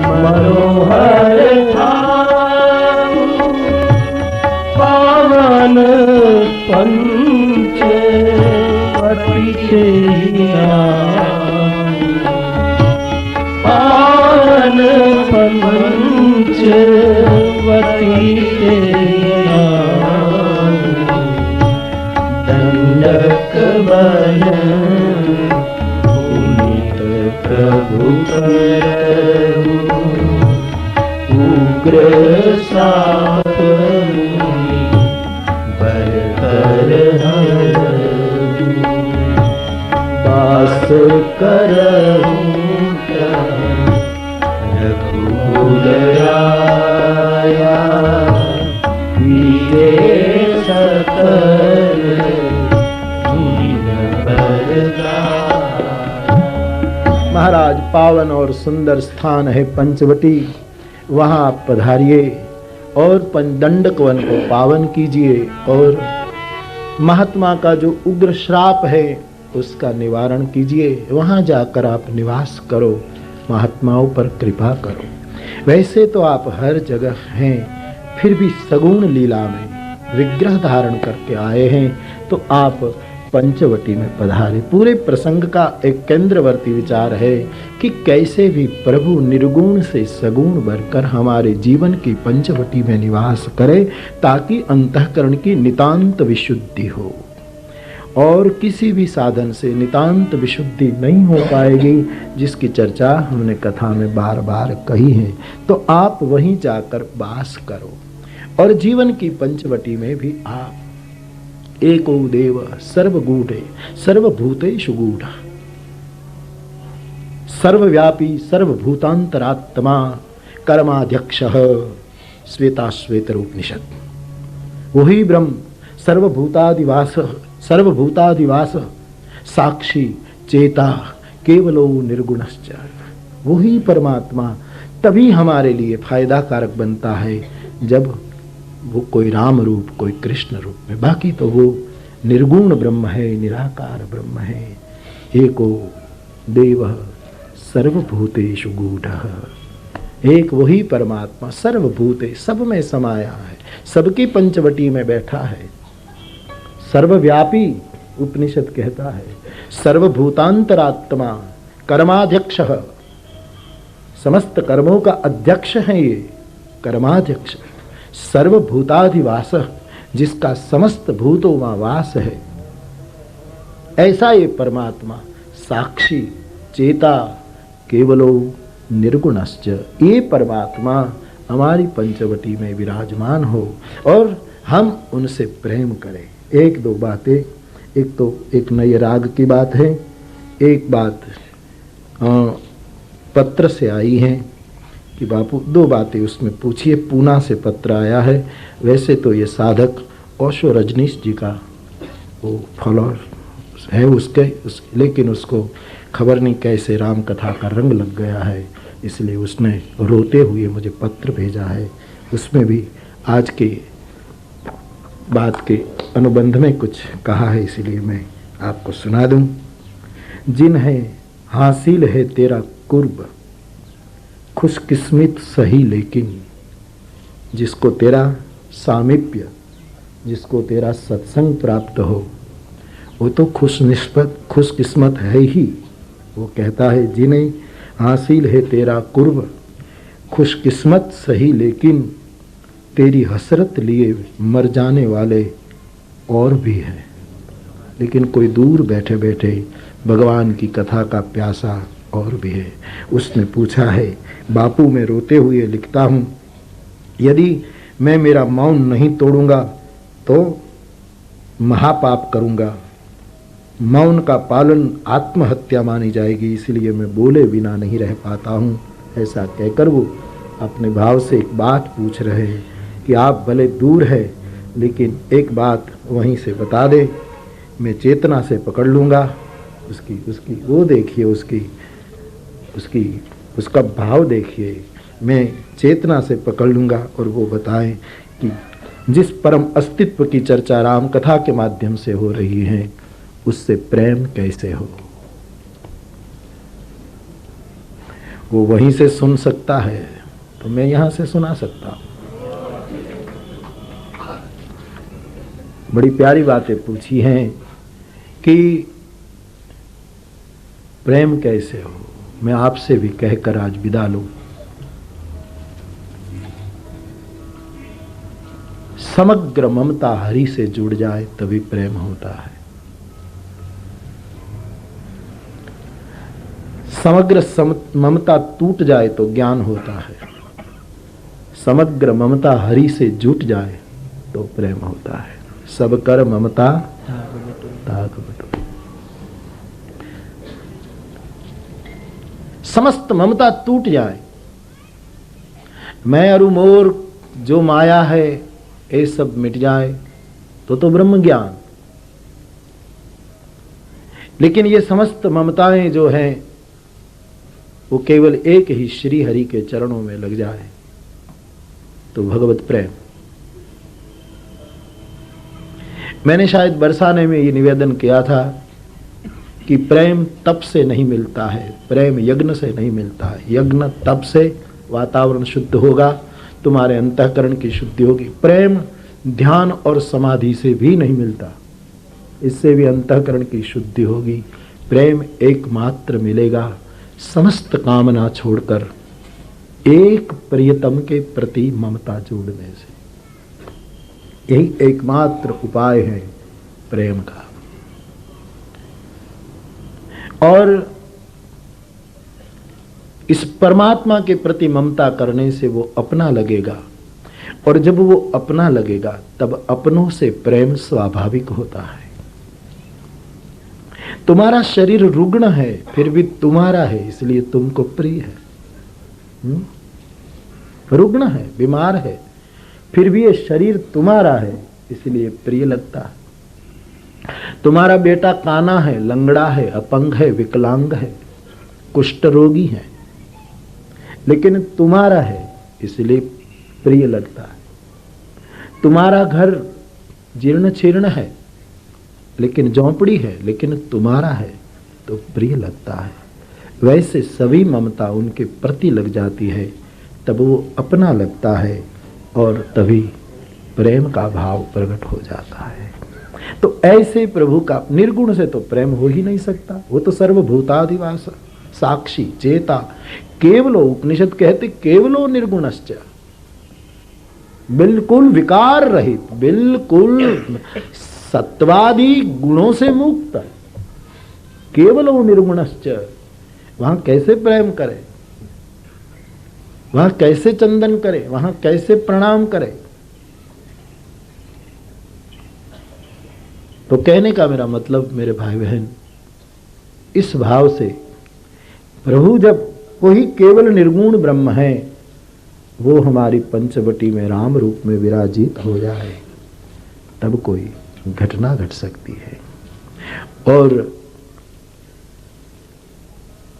मनोहर पावन पंचवटी के पावन पंचवती के दंडक बन पुनीत प्रभु करहु उग्र साप मुनि बर वास करहु रघुकुल राया वीरे सकल महाराज, पावन और सुंदर स्थान है पंचवटी। वहाँ आप पधारिए और पंचदंडक वन को पावन कीजिए और महात्मा का जो उग्र श्राप है उसका निवारण कीजिए। वहाँ जाकर आप निवास करो, महात्माओं पर कृपा करो। वैसे तो आप हर जगह हैं, फिर भी सगुण लीला में विग्रह धारण करके आए हैं, तो आप पंचवटी में पधारे। पूरे प्रसंग का एक केंद्रवर्ती विचार है कि कैसे भी प्रभु निर्गुण से सगुण बनकर हमारे जीवन की पंचवटी में निवास करे, ताकि अंतःकरण की नितांत विशुद्धि हो। और किसी भी साधन से नितांत विशुद्धि नहीं हो पाएगी, जिसकी चर्चा हमने कथा में बार बार कही है। तो आप वहीं जाकर वास करो और जीवन की पंचवटी में भी आप एको देव सर्वगूढ़े सर्वभूतेषु गूढ़ सर्वव्यापी सर्वभूतांतरात्मा कर्माध्यक्ष श्वेताश्वेतर उपनिषद। वही ब्रह्म सर्वभूतादिवास साक्षी चेता केवलो निर्गुणश्च। वही परमात्मा तभी हमारे लिए फायदा कारक बनता है जब वो कोई राम रूप कोई कृष्ण रूप में, बाकी तो वो निर्गुण ब्रह्म है, निराकार ब्रह्म है। एको देव सर्वभूतेषु गूढ़ः। एक वही परमात्मा सर्वभूते सब में समाया है, सबकी पंचवटी में बैठा है। सर्वव्यापी उपनिषद कहता है, सर्वभूतांतरात्मा कर्माध्यक्ष, समस्त कर्मों का अध्यक्ष है ये कर्माध्यक्ष। सर्वभूताधिवास, जिसका समस्त भूतों में वास है, ऐसा ये परमात्मा साक्षी चेता केवलो निर्गुणश्च। ये परमात्मा हमारी पंचवटी में विराजमान हो और हम उनसे प्रेम करें। एक दो बातें, एक तो एक नए राग की बात है, एक बात पत्र से आई है कि बापू दो बातें उसमें पूछिए। पूना से पत्र आया है। वैसे तो ये साधक ओशो रजनीश जी का वो फॉलोअर है उसके, लेकिन उसको खबर नहीं कैसे राम कथा का रंग लग गया है, इसलिए उसने रोते हुए मुझे पत्र भेजा है। उसमें भी आज के बात के अनुबंध में कुछ कहा है, इसलिए मैं आपको सुना दूं। जिन है हासिल है तेरा कुर्ब, खुशकिस्मत सही लेकिन जिसको तेरा सामीप्य, जिसको तेरा सत्संग प्राप्त हो, वो तो खुशकिस्मत है ही। वो कहता है जिन्हें हासिल है तेरा कुर्ब, खुशकिस्मत सही लेकिन तेरी हसरत लिए मर जाने वाले और भी हैं। लेकिन कोई दूर बैठे बैठे भगवान की कथा का प्यासा और भी है। उसने पूछा है, बापू मैं रोते हुए लिखता हूँ, यदि मैं मेरा मौन नहीं तोड़ूंगा तो महापाप करूंगा। मौन का पालन आत्महत्या मानी जाएगी, इसलिए मैं बोले बिना नहीं रह पाता हूँ। ऐसा कहकर वो अपने भाव से एक बात पूछ रहे हैं कि आप भले दूर है लेकिन एक बात वहीं से बता दे, मैं चेतना से पकड़ लूँगा। उसकी वो देखिए, उसका भाव देखिए, मैं चेतना से पकड़ लूँगा और वो बताएं कि जिस परम अस्तित्व की चर्चा राम कथा के माध्यम से हो रही है, उससे प्रेम कैसे हो। वो वहीं से सुन सकता है तो मैं यहां से सुना सकता हूं। बड़ी प्यारी बातें पूछी हैं कि प्रेम कैसे हो। मैं आपसे भी कहकर आज विदा लूं। समग्र ममता हरि से जुड़ जाए तभी प्रेम होता है। समग्र ममता टूट जाए तो ज्ञान होता है। समग्र ममता हरि से जुट जाए तो प्रेम होता है। सब कर ममता ताक बटो। समस्त ममता टूट जाए, मैं अरु मोर जो माया है ये सब मिट जाए तो ब्रह्म ज्ञान। लेकिन ये समस्त ममताएं जो हैं वो केवल एक ही श्री हरि के चरणों में लग जाए तो भगवत प्रेम। मैंने शायद बरसाने में ये निवेदन किया था कि प्रेम तप से नहीं मिलता है, प्रेम यज्ञ से नहीं मिलता है। यज्ञ तप से वातावरण शुद्ध होगा, तुम्हारे अंतःकरण की शुद्धि होगी। प्रेम ध्यान और समाधि से भी नहीं मिलता, इससे भी अंतःकरण की शुद्धि होगी। प्रेम एकमात्र मिलेगा समस्त कामना छोड़कर एक प्रियतम के प्रति ममता जोड़ने से। यही एकमात्र उपाय है प्रेम का। और इस परमात्मा के प्रति ममता करने से वो अपना लगेगा, और जब वो अपना लगेगा तब अपनों से प्रेम स्वाभाविक होता है। तुम्हारा शरीर रुग्ण है फिर भी तुम्हारा है इसलिए तुमको प्रिय है। रुग्ण है, बीमार है, फिर भी ये शरीर तुम्हारा है इसलिए प्रिय लगता है। तुम्हारा बेटा काना है, लंगड़ा है, अपंग है, विकलांग है, कुष्ठ रोगी है, लेकिन तुम्हारा है इसलिए प्रिय लगता है। तुम्हारा घर जीर्ण शीर्ण है लेकिन झोंपड़ी है, लेकिन तुम्हारा है तो प्रिय लगता है। वैसे सभी ममता उनके प्रति लग जाती है तब वो अपना लगता है और तभी प्रेम का भाव प्रकट हो जाता है। तो ऐसे प्रभु का निर्गुण से तो प्रेम हो ही नहीं सकता। वो तो सर्वभूताधिवास साक्षी चेता केवलो, उपनिषद कहते केवलो निर्गुणश्च, बिल्कुल विकार रहित, बिल्कुल सत्वादि गुणों से मुक्त, केवलो निर्गुणश्च। वहां कैसे प्रेम करे, वहां कैसे चंदन करे, वहां कैसे प्रणाम करे। तो कहने का मेरा मतलब मेरे भाई बहन, इस भाव से प्रभु जब वही केवल निर्गुण ब्रह्म है वो हमारी पंचवटी में राम रूप में विराजित हो जाए तब कोई घटना घट सकती है। और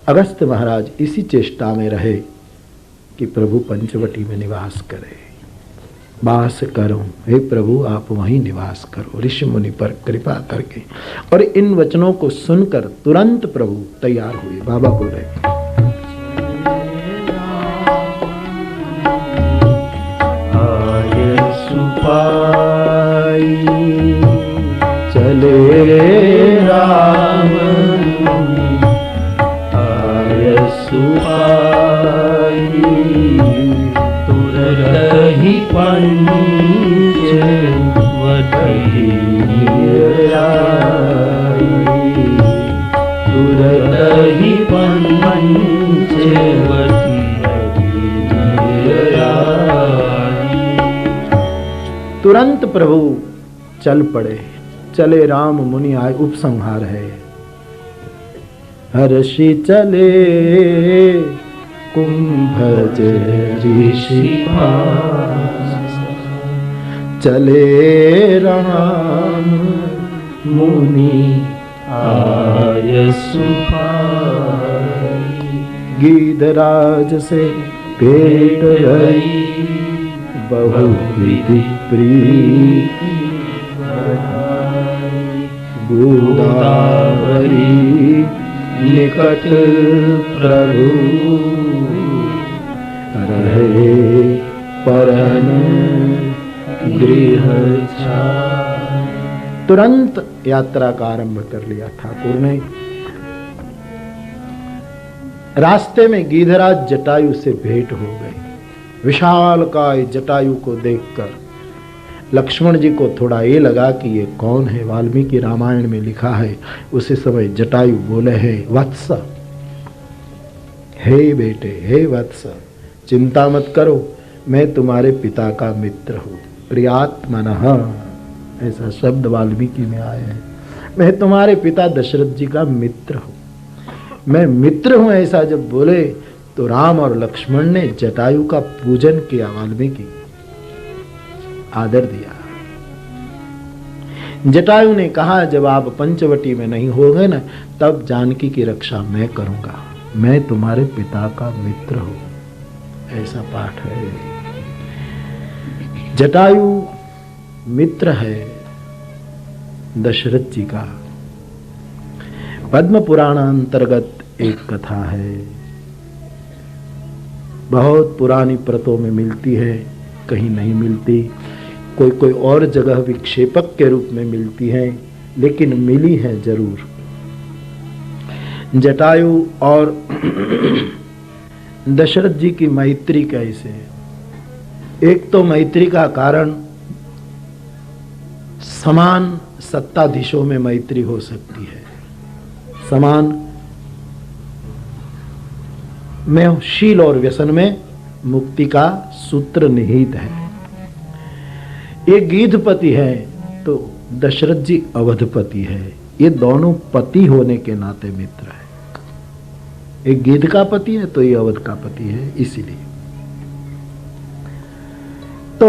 अगस्त्य महाराज इसी चेष्टा में रहे कि प्रभु पंचवटी में निवास करे। वास करो हे प्रभु आप वहीं निवास करो, ऋषि मुनि पर कृपा करके। और इन वचनों को सुनकर तुरंत प्रभु तैयार हुए। बाबा बोले आय सुपाई चले राम, आय सुपाई तुरत ही पंच वटी आई, तुरत ही पंच वटी आई। तुरंत प्रभु चल पड़े। चले राम मुनि आए, उपसंहार है। हर्षि चले कुंभज ऋषि पास, चले राम मुनि आय सुपाई, गीधराज से भेंट रही बहुविधि प्रीति, गोदावरी निकट प्रभु परन गृह छाए। तुरंत यात्रा का आरंभ कर लिया ठाकुर ने। रास्ते में गीधराज जटायु से भेंट हो गई। विशालकाय जटायु को देखकर लक्ष्मण जी को थोड़ा ये लगा कि ये कौन है। वाल्मीकि रामायण में लिखा है, उसी समय जटायु बोले हैं, वत्स, हे बेटे, हे वत्स, चिंता मत करो, मैं तुम्हारे पिता का मित्र हूँ। प्रियात्मनः, ऐसा शब्द वाल्मीकि में आया है। मैं तुम्हारे पिता दशरथ जी का मित्र हूँ, मैं मित्र हूँ। ऐसा जब बोले तो राम और लक्ष्मण ने जटायु का पूजन किया। वाल्मीकि आदर दिया। जटायु ने कहा, जब आप पंचवटी में नहीं होगे ना, तब जानकी की रक्षा मैं करूंगा, मैं तुम्हारे पिता का मित्र हूं। ऐसा पाठ है। जटायु मित्र है दशरथ जी का। पद्म पुराण अंतर्गत एक कथा है, बहुत पुरानी प्रतों में मिलती है, कहीं नहीं मिलती, कोई कोई और जगह विक्षेपक के रूप में मिलती है, लेकिन मिली है जरूर। जटायु और दशरथ जी की मैत्री कैसे? एक तो मैत्री का कारण समान सत्ताधीशों में मैत्री हो सकती है। समान में शील और व्यसन में मुक्ति का सूत्र निहित है। ये गीधपति है तो दशरथ जी अवधपति है। ये दोनों पति होने के नाते मित्र है। एक गीध का पति है तो ये अवध का पति है, इसीलिए। तो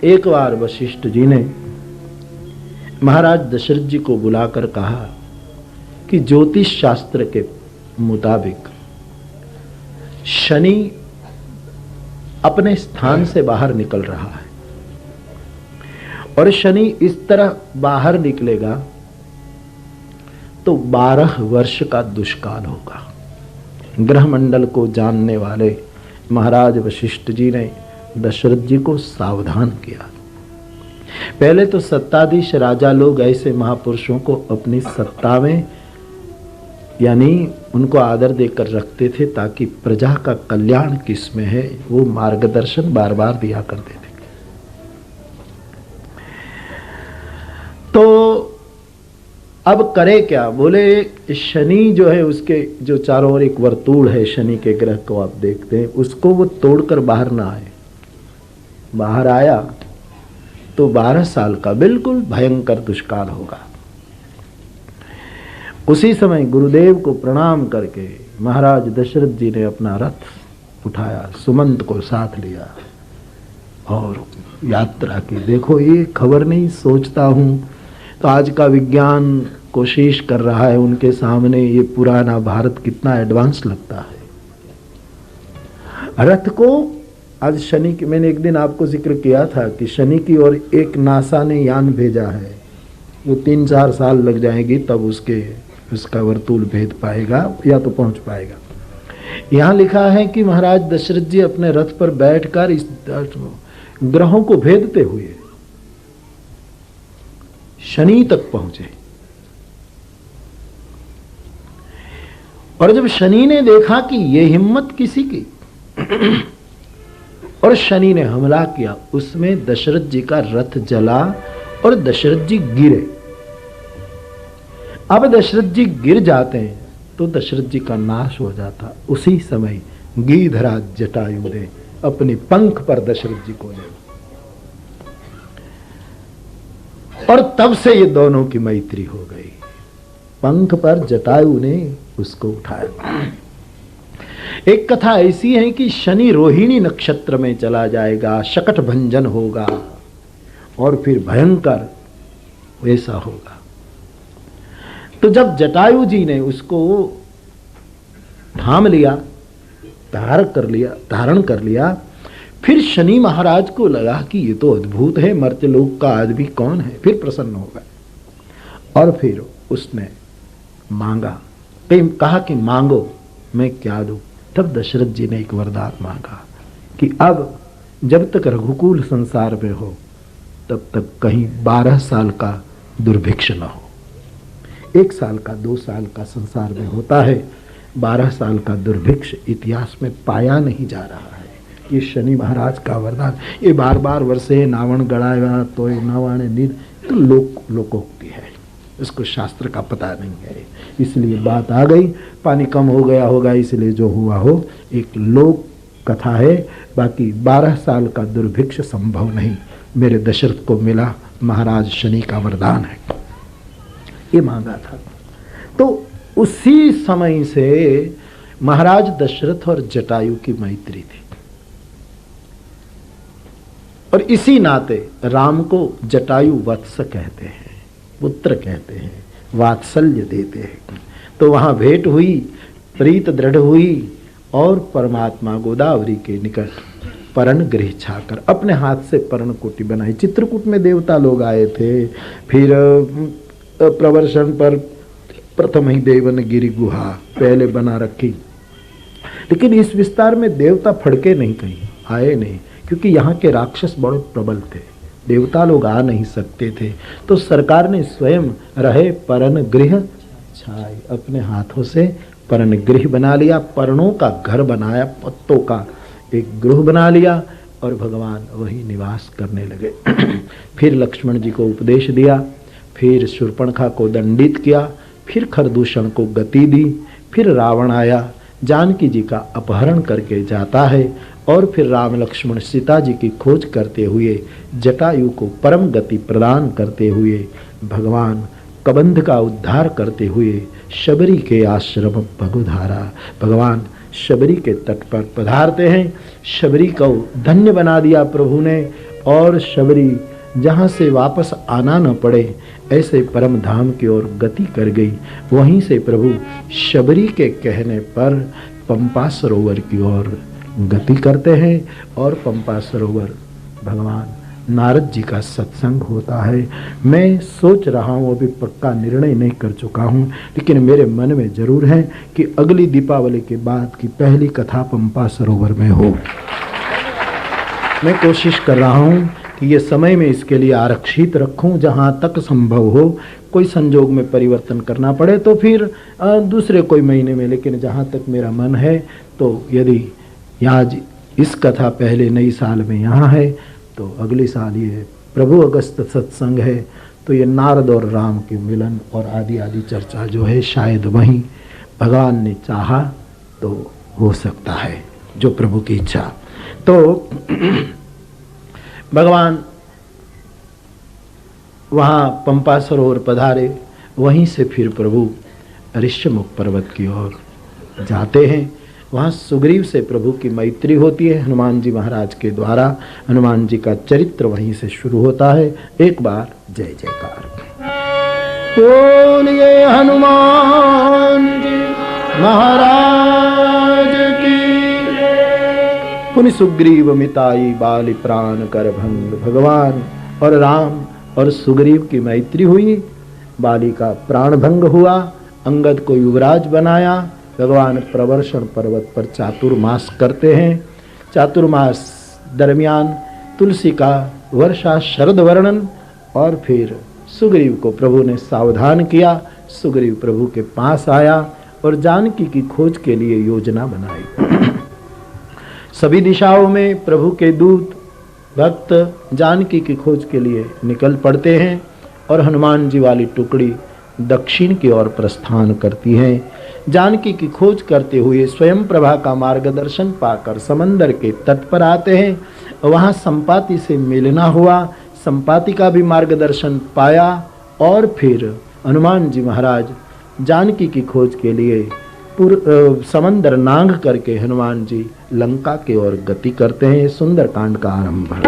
एक बार वशिष्ठ जी ने महाराज दशरथ जी को बुलाकर कहा कि ज्योतिष शास्त्र के मुताबिक शनि अपने स्थान से बाहर निकल रहा है, और शनि इस तरह बाहर निकलेगा तो 12 वर्ष का दुष्काल होगा। ग्रह मंडल को जानने वाले महाराज वशिष्ठ जी ने दशरथ जी को सावधान किया। पहले तो सत्ताधीश राजा लोग ऐसे महापुरुषों को अपनी सत्ता में, यानी उनको आदर देकर रखते थे ताकि प्रजा का कल्याण किसमें है वो मार्गदर्शन बार बार दिया करते थे। तो अब करे क्या? बोले शनि जो है, उसके जो चारों ओर एक वर्तुल है शनि के ग्रह को आप देखते हैं, उसको वो तोड़कर बाहर ना आए। बाहर आया तो 12 साल का बिल्कुल भयंकर दुष्काल होगा। उसी समय गुरुदेव को प्रणाम करके महाराज दशरथ जी ने अपना रथ उठाया, सुमंत को साथ लिया और यात्रा की। देखो, ये खबर नहीं सोचता हूं तो आज का विज्ञान कोशिश कर रहा है, उनके सामने ये पुराना भारत कितना एडवांस लगता है। रथ को आज शनि की, मैंने एक दिन आपको जिक्र किया था कि शनि की ओर एक नासा ने यान भेजा है, वो 3-4 साल लग जाएगी तब उसका वर्तुल भेद पाएगा या तो पहुंच पाएगा। यहां लिखा है कि महाराज दशरथ जी अपने रथ पर बैठकर इस ग्रहों को भेदते हुए शनि तक पहुंचे। और जब शनि ने देखा कि ये हिम्मत किसी की, और शनि ने हमला किया, उसमें दशरथ जी का रथ जला और दशरथ जी गिरे। अब दशरथ जी गिर जाते हैं तो दशरथ जी का नाश हो जाता। उसी समय गीधराज जटायु ने अपने पंख पर दशरथ जी को ले, और तब से ये दोनों की मैत्री हो गई। पंख पर जटायु ने उसको उठाया। एक कथा ऐसी है कि शनि रोहिणी नक्षत्र में चला जाएगा, शकट भंजन होगा और फिर भयंकर वैसा होगा। तो जब जटायु जी ने उसको थाम लिया, धारण कर लिया, फिर शनि महाराज को लगा कि ये तो अद्भुत है, मर्त्यलोक का आदमी कौन है, फिर प्रसन्न हो गए। और फिर उसने मांगा, कहा कि मांगो, मैं क्या दूं। तब दशरथ जी ने एक वरदान मांगा कि अब जब तक रघुकुल संसार में हो तब तक कहीं 12 साल का दुर्भिक्ष न हो। 1 साल का 2 साल का संसार में होता है, 12 साल का दुर्भिक्ष इतिहास में पाया नहीं जा रहा है। ये शनि महाराज का वरदान। ये बार बार वर्षे नावण गड़ाया तो नावाणे नीर, तो लोकोक्ति है, इसको शास्त्र का पता नहीं है, इसलिए बात आ गई। पानी कम हो गया होगा इसलिए जो हुआ हो, एक लोक कथा है। बाकी 12 साल का दुर्भिक्ष संभव नहीं। मेरे दशरथ को मिला महाराज शनि का वरदान है, ये मांगा था। तो उसी समय से महाराज दशरथ और जटायु की मैत्री थी, और इसी नाते राम को जटायु वत्स कहते हैं, पुत्र कहते हैं, वात्सल्य देते हैं। तो वहां भेंट हुई, प्रीत दृढ़ हुई, और परमात्मा गोदावरी के निकट पर्ण गृह छाकर अपने हाथ से पर्ण कोटि बनाई। चित्रकूट में देवता लोग आए थे, फिर प्रवर्षण पर प्रथम ही देवन गिरी गुहा पहले बना रखी, लेकिन इस विस्तार में देवता फड़के नहीं, कहीं आए नहीं, क्योंकि यहाँ के राक्षस बड़े प्रबल थे, देवता लोग आ नहीं सकते थे। तो सरकार ने स्वयं रहे पर्ण गृह छाए, अपने हाथों से पर्ण गृह बना लिया, पर्णों का घर बनाया, पत्तों का एक गृह बना लिया, और भगवान वही निवास करने लगे। फिर लक्ष्मण जी को उपदेश दिया, फिर शूर्पणखा को दंडित किया, फिर खरदूषण को गति दी, फिर रावण आया, जानकी जी का अपहरण करके जाता है, और फिर राम लक्ष्मण सीता जी की खोज करते हुए जटायु को परम गति प्रदान करते हुए भगवान कबंध का उद्धार करते हुए शबरी के आश्रम भगुधारा, भगवान शबरी के तट पर पधारते हैं। शबरी को धन्य बना दिया प्रभु ने, और शबरी जहाँ से वापस आना न पड़े ऐसे परम धाम की ओर गति कर गई। वहीं से प्रभु शबरी के कहने पर पंपा सरोवर की ओर गति करते हैं, और पंपा सरोवर भगवान नारद जी का सत्संग होता है। मैं सोच रहा हूँ, अभी पक्का निर्णय नहीं कर चुका हूँ, लेकिन मेरे मन में जरूर है कि अगली दीपावली के बाद की पहली कथा पंपा सरोवर में हो। मैं कोशिश कर रहा हूँ कि ये समय में इसके लिए आरक्षित रखूँ, जहाँ तक संभव हो। कोई संजोग में परिवर्तन करना पड़े तो फिर दूसरे कोई महीने में, लेकिन जहाँ तक मेरा मन है, तो यदि आज इस कथा पहले नई साल में यहाँ है, तो अगले साल ये प्रभु अगस्त सत्संग है, तो ये नारद और राम के मिलन और आदि आदि चर्चा जो है, शायद वहीं भगवान ने चाहा तो हो सकता है, जो प्रभु की इच्छा। तो भगवान वहाँ पंपा सरोवर पधारे, वहीं से फिर प्रभु ऋष्यमुख पर्वत की ओर जाते हैं। वहाँ सुग्रीव से प्रभु की मैत्री होती है हनुमान जी महाराज के द्वारा। हनुमान जी का चरित्र वहीं से शुरू होता है। एक बार जय जयकार बोलिए हनुमान जी महाराज की। पुनि सुग्रीव मिताई बाली प्राण कर भंग। भगवान और राम और सुग्रीव की मैत्री हुई, बाली का प्राण भंग हुआ, अंगद को युवराज बनाया। भगवान प्रवर्षण पर्वत पर चातुर्मास करते हैं। चातुर्मास दरमियान तुलसी का वर्षा शरद वर्णन, और फिर सुग्रीव को प्रभु ने सावधान किया। सुग्रीव प्रभु के पास आया और जानकी की खोज के लिए योजना बनाई। सभी दिशाओं में प्रभु के दूत भक्त जानकी की खोज के लिए निकल पड़ते हैं, और हनुमान जी वाली टुकड़ी दक्षिण की ओर प्रस्थान करती है। जानकी की खोज करते हुए स्वयं प्रभा का मार्गदर्शन पाकर समंदर के तट पर आते हैं। वहाँ संपाति से मिलना हुआ, संपाति का भी मार्गदर्शन पाया, और फिर हनुमान जी महाराज जानकी की खोज के लिए समंदर नांग करके हनुमान जी लंका की ओर गति करते हैं। सुंदर कांड का आरंभ है।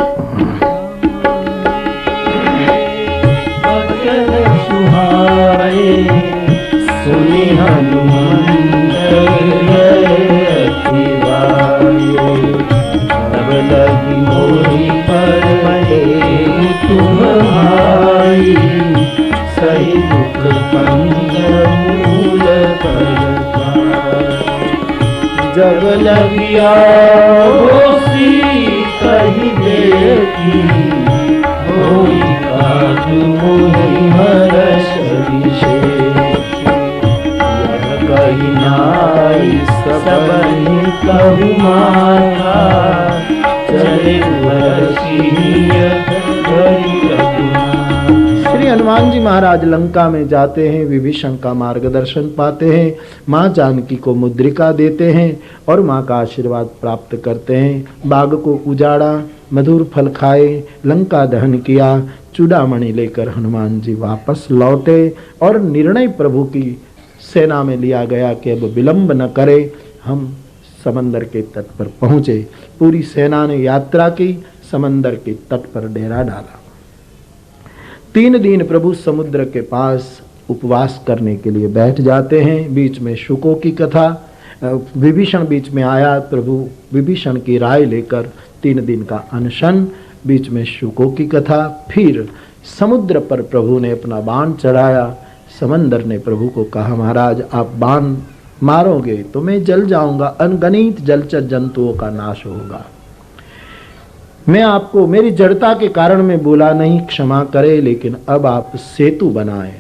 सुनि हनुमान अब लगी मोरी पर तुम भाई, सही दुख पंग मूल पर जब लगिया होसी कही देखी होई काज मोहि हरष विशेष यह कही नाई सबहि कहु माता चले श्री हनुमान जी महाराज लंका में जाते हैं, विभीषण का मार्गदर्शन पाते हैं, माँ जानकी को मुद्रिका देते हैं और माँ का आशीर्वाद प्राप्त करते हैं। बाग को उजाड़ा, मधुर फल खाए, लंका दहन किया, चूड़ामणि लेकर हनुमान जी वापस लौटे और निर्णय प्रभु की सेना में लिया गया कि अब विलंब न करे, हम समंदर के तट पर पहुंचे। पूरी सेना ने यात्रा की, समंदर के तट पर डेरा डाला। 3 दिन प्रभु समुद्र के पास उपवास करने के लिए बैठ जाते हैं। बीच में शुकों की कथा, विभीषण बीच में आया, प्रभु विभीषण की राय लेकर 3 दिन का अनशन, बीच में शुकों की कथा। फिर समुद्र पर प्रभु ने अपना बाण चढ़ाया। समंदर ने प्रभु को कहा, महाराज आप बाण मारोगे तो मैं जल जाऊंगा, अनगणित जलचर जंतुओं का नाश होगा। मैं आपको मेरी जड़ता के कारण में बोला नहीं, क्षमा करे, लेकिन अब आप सेतु बनाएं।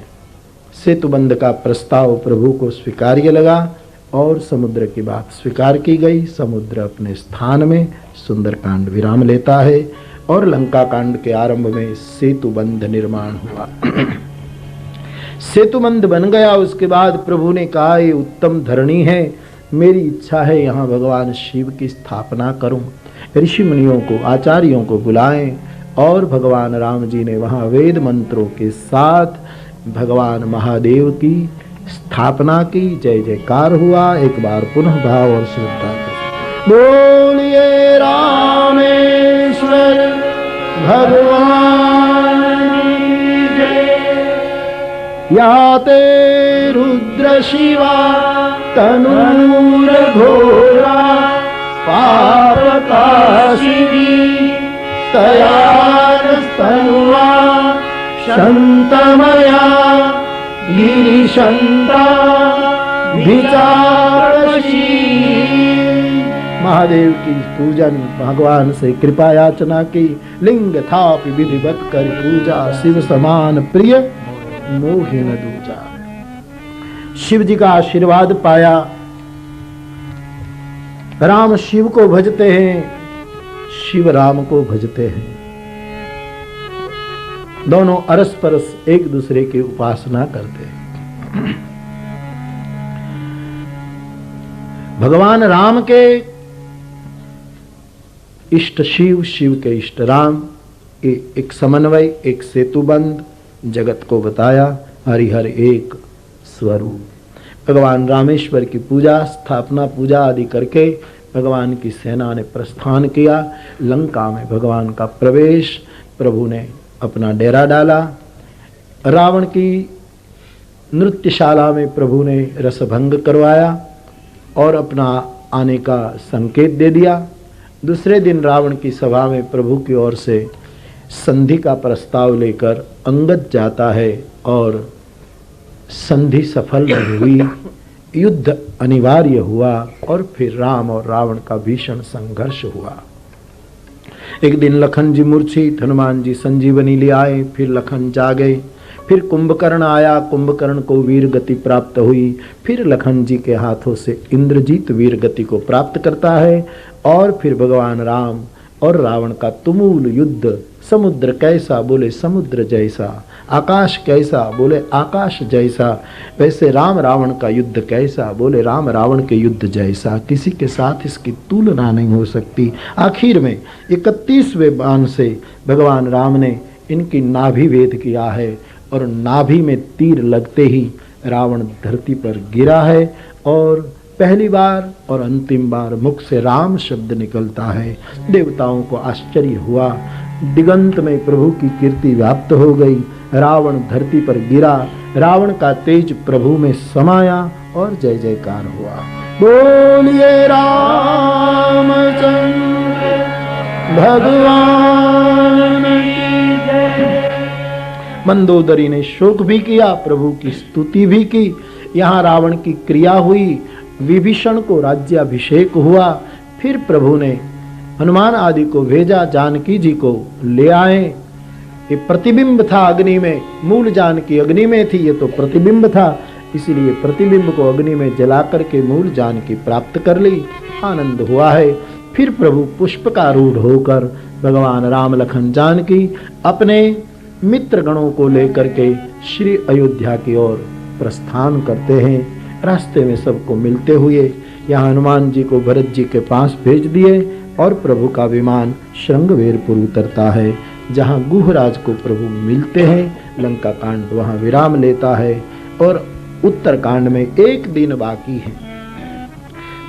सेतुबंध का प्रस्ताव प्रभु को स्वीकार्य लगा और समुद्र की बात स्वीकार की गई। समुद्र अपने स्थान में सुंदरकांड विराम लेता है और लंका कांड के आरंभ में सेतुबंध निर्माण हुआ। सेतुबंध बन गया। उसके बाद प्रभु ने कहा, ये उत्तम धरणी है, मेरी इच्छा है यहाँ भगवान शिव की स्थापना करूं। ऋषि मुनियों को, आचार्यों को बुलाएं और भगवान राम जी ने वहाँ वेद मंत्रों के साथ भगवान महादेव की स्थापना की। जय जयकार हुआ। एक बार पुनः भाव और श्रद्धा के बोलिए रामेश्वर भगवान की जय। याते रुद्र शिवा तनूर घोरा पापकाशिनी तयानस्तनुवा शन्तमया गिरिशन्ता विचारशी। महादेव की पूजन, भगवान से कृपा याचना की, लिंग थापि विधिवत कर पूजा, शिव समान प्रिय मोहि न दूजा। शिव जी का आशीर्वाद पाया। राम शिव को भजते हैं, शिव राम को भजते हैं। दोनों अरस परस एक दूसरे की उपासना करते हैं। भगवान राम के इष्ट शिव, शिव के इष्ट राम, एक समन्वय, एक सेतुबंध जगत को बताया। हरिहर एक स्वरूप। भगवान रामेश्वर की पूजा, स्थापना पूजा आदि करके भगवान की सेना ने प्रस्थान किया। लंका में भगवान का प्रवेश, प्रभु ने अपना डेरा डाला। रावण की नृत्यशाला में प्रभु ने रसभंग करवाया और अपना आने का संकेत दे दिया। दूसरे दिन रावण की सभा में प्रभु की ओर से संधि का प्रस्ताव लेकर अंगद जाता है और संधि सफल नहीं हुई, युद्ध अनिवार्य हुआ और फिर राम और रावण का भीषण संघर्ष हुआ। एक दिन लखन जी मूर्छित, हनुमान जी संजीवनी ले आए, फिर लखन जागे। फिर कुंभकर्ण आया, कुंभकर्ण को वीर गति प्राप्त हुई। फिर लखन जी के हाथों से इंद्रजीत वीर गति को प्राप्त करता है और फिर भगवान राम और रावण का तुमुल युद्ध। समुद्र कैसा, बोले समुद्र जैसा। आकाश कैसा, बोले आकाश जैसा। वैसे राम रावण का युद्ध कैसा, बोले राम रावण के युद्ध जैसा। किसी के साथ इसकी तुलना नहीं हो सकती। आखिर में 31वें बाण से भगवान राम ने इनकी नाभि भेद किया है और नाभि में तीर लगते ही रावण धरती पर गिरा है और पहली बार और अंतिम बार मुख से राम शब्द निकलता है। देवताओं को आश्चर्य हुआ। दिगंत में प्रभु की कीर्ति व्याप्त हो गई। रावण धरती पर गिरा, रावण का तेज प्रभु में समाया और जय जयकार हुआ। बोलिए रामचंद्र भगवान की जय। मंदोदरी ने शोक भी किया, प्रभु की स्तुति भी की। यहाँ रावण की क्रिया हुई विभीषण को राज्याभिषेक हुआ। फिर प्रभु ने हनुमान आदि को भेजा, जानकी जी को ले आए। ये प्रतिबिंब था अग्नि में, मूल जानकी अग्नि में थी, ये तो प्रतिबिंब था, इसलिए प्रतिबिंब को अग्नि में जला करके मूल जानकी प्राप्त कर ली। आनंद हुआ है। फिर प्रभु पुष्प का रूढ़ होकर भगवान राम लखन जानकी अपने मित्र गणों को लेकर के श्री अयोध्या की ओर प्रस्थान करते हैं। रास्ते में सबको मिलते हुए यहाँ हनुमान जी को भरत जी के पास भेज दिए और प्रभु का विमान श्रृंगवेरपुर उतरता है, जहाँ गुहराज को प्रभु मिलते हैं। लंका कांड वहाँ विराम लेता है और उत्तर कांड में एक दिन बाकी है।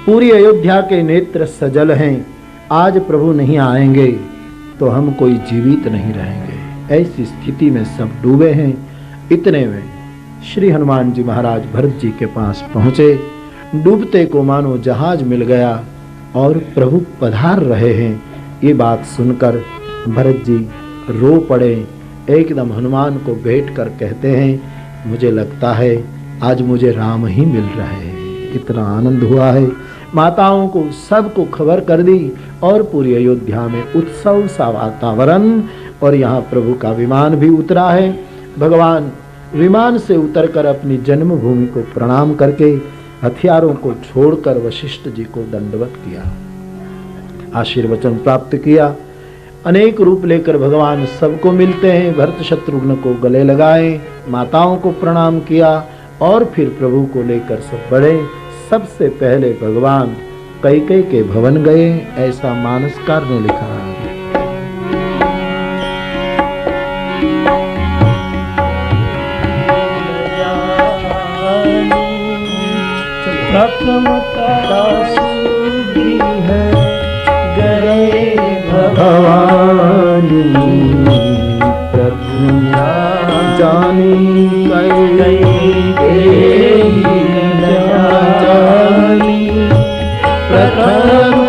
पूरी अयोध्या के नेत्र सजल हैं। आज प्रभु नहीं आएंगे तो हम कोई जीवित नहीं रहेंगे, ऐसी स्थिति में सब डूबे हैं। इतने में श्री हनुमान जी महाराज भरत जी के पास पहुंचे। डूबते को मानो जहाज मिल गया और प्रभु पधार रहे हैं। ये बात सुनकर भरत जी रो पड़े। एकदम हनुमान को भेंट कर कहते हैं, मुझे लगता है आज मुझे राम ही मिल रहे हैं। इतना आनंद हुआ है। माताओं को सबको खबर कर दी और पूरी अयोध्या में उत्सव सा वातावरण। और यहाँ प्रभु का विमान भी उतरा है। भगवान विमान से उतरकर अपनी जन्मभूमि को प्रणाम करके हथियारों को छोड़कर वशिष्ठ जी को दंडवत किया, आशीर्वचन प्राप्त किया। अनेक रूप लेकर भगवान सबको मिलते हैं। भरत शत्रुघ्न को गले लगाए, माताओं को प्रणाम किया और फिर प्रभु को लेकर सब बढ़े। सबसे पहले भगवान कैकेयी के भवन गए, ऐसा मानसकार ने लिखा है। है गए भवानी प्रभु जानी प्रथम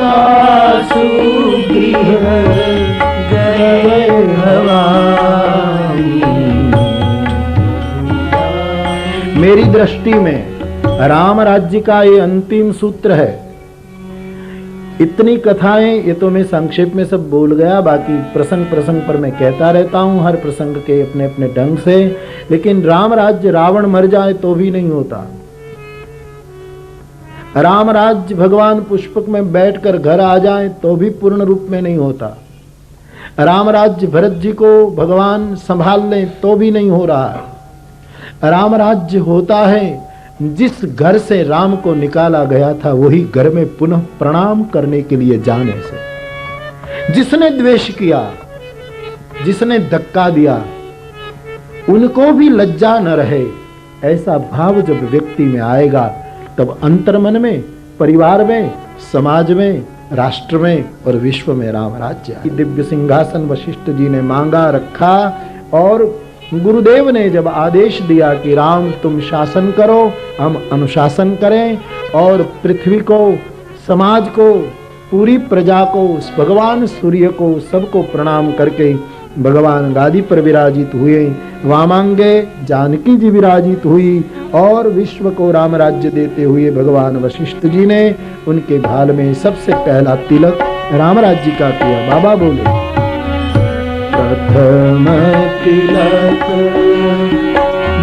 सुगृह गए भवानी। मेरी दृष्टि में राम राज्य का ये अंतिम सूत्र है। इतनी कथाएं ये तो मैं संक्षेप में सब बोल गया, बाकी प्रसंग प्रसंग पर मैं कहता रहता हूं, हर प्रसंग के अपने अपने ढंग से। लेकिन राम राज्य रावण मर जाए तो भी नहीं होता। राम राज्य भगवान पुष्पक में बैठकर घर आ जाए तो भी पूर्ण रूप में नहीं होता। राम राज्य भरत जी को भगवान संभाल लें तो भी नहीं हो रहा है। राम राज्य होता है जिस घर से राम को निकाला गया था वही घर में पुनः प्रणाम करने के लिए जाने से। जिसने द्वेष किया, जिसने धक्का दिया, उनको भी लज्जा न रहे, ऐसा भाव जब व्यक्ति में आएगा तब अंतर्मन में, परिवार में, समाज में, राष्ट्र में और विश्व में राम राज्य। दिव्य सिंहासन वशिष्ठ जी ने मांगा, रखा और गुरुदेव ने जब आदेश दिया कि राम तुम शासन करो, हम अनुशासन करें और पृथ्वी को, समाज को, पूरी प्रजा को, भगवान सूर्य को, सबको प्रणाम करके भगवान गादी पर विराजित हुए। वामांगे जानकी जी विराजित हुई और विश्व को राम राज्य देते हुए भगवान वशिष्ठ जी ने उनके भाल में सबसे पहला तिलक राम राज्य का किया। बाबा बोले, प्रथम तिलक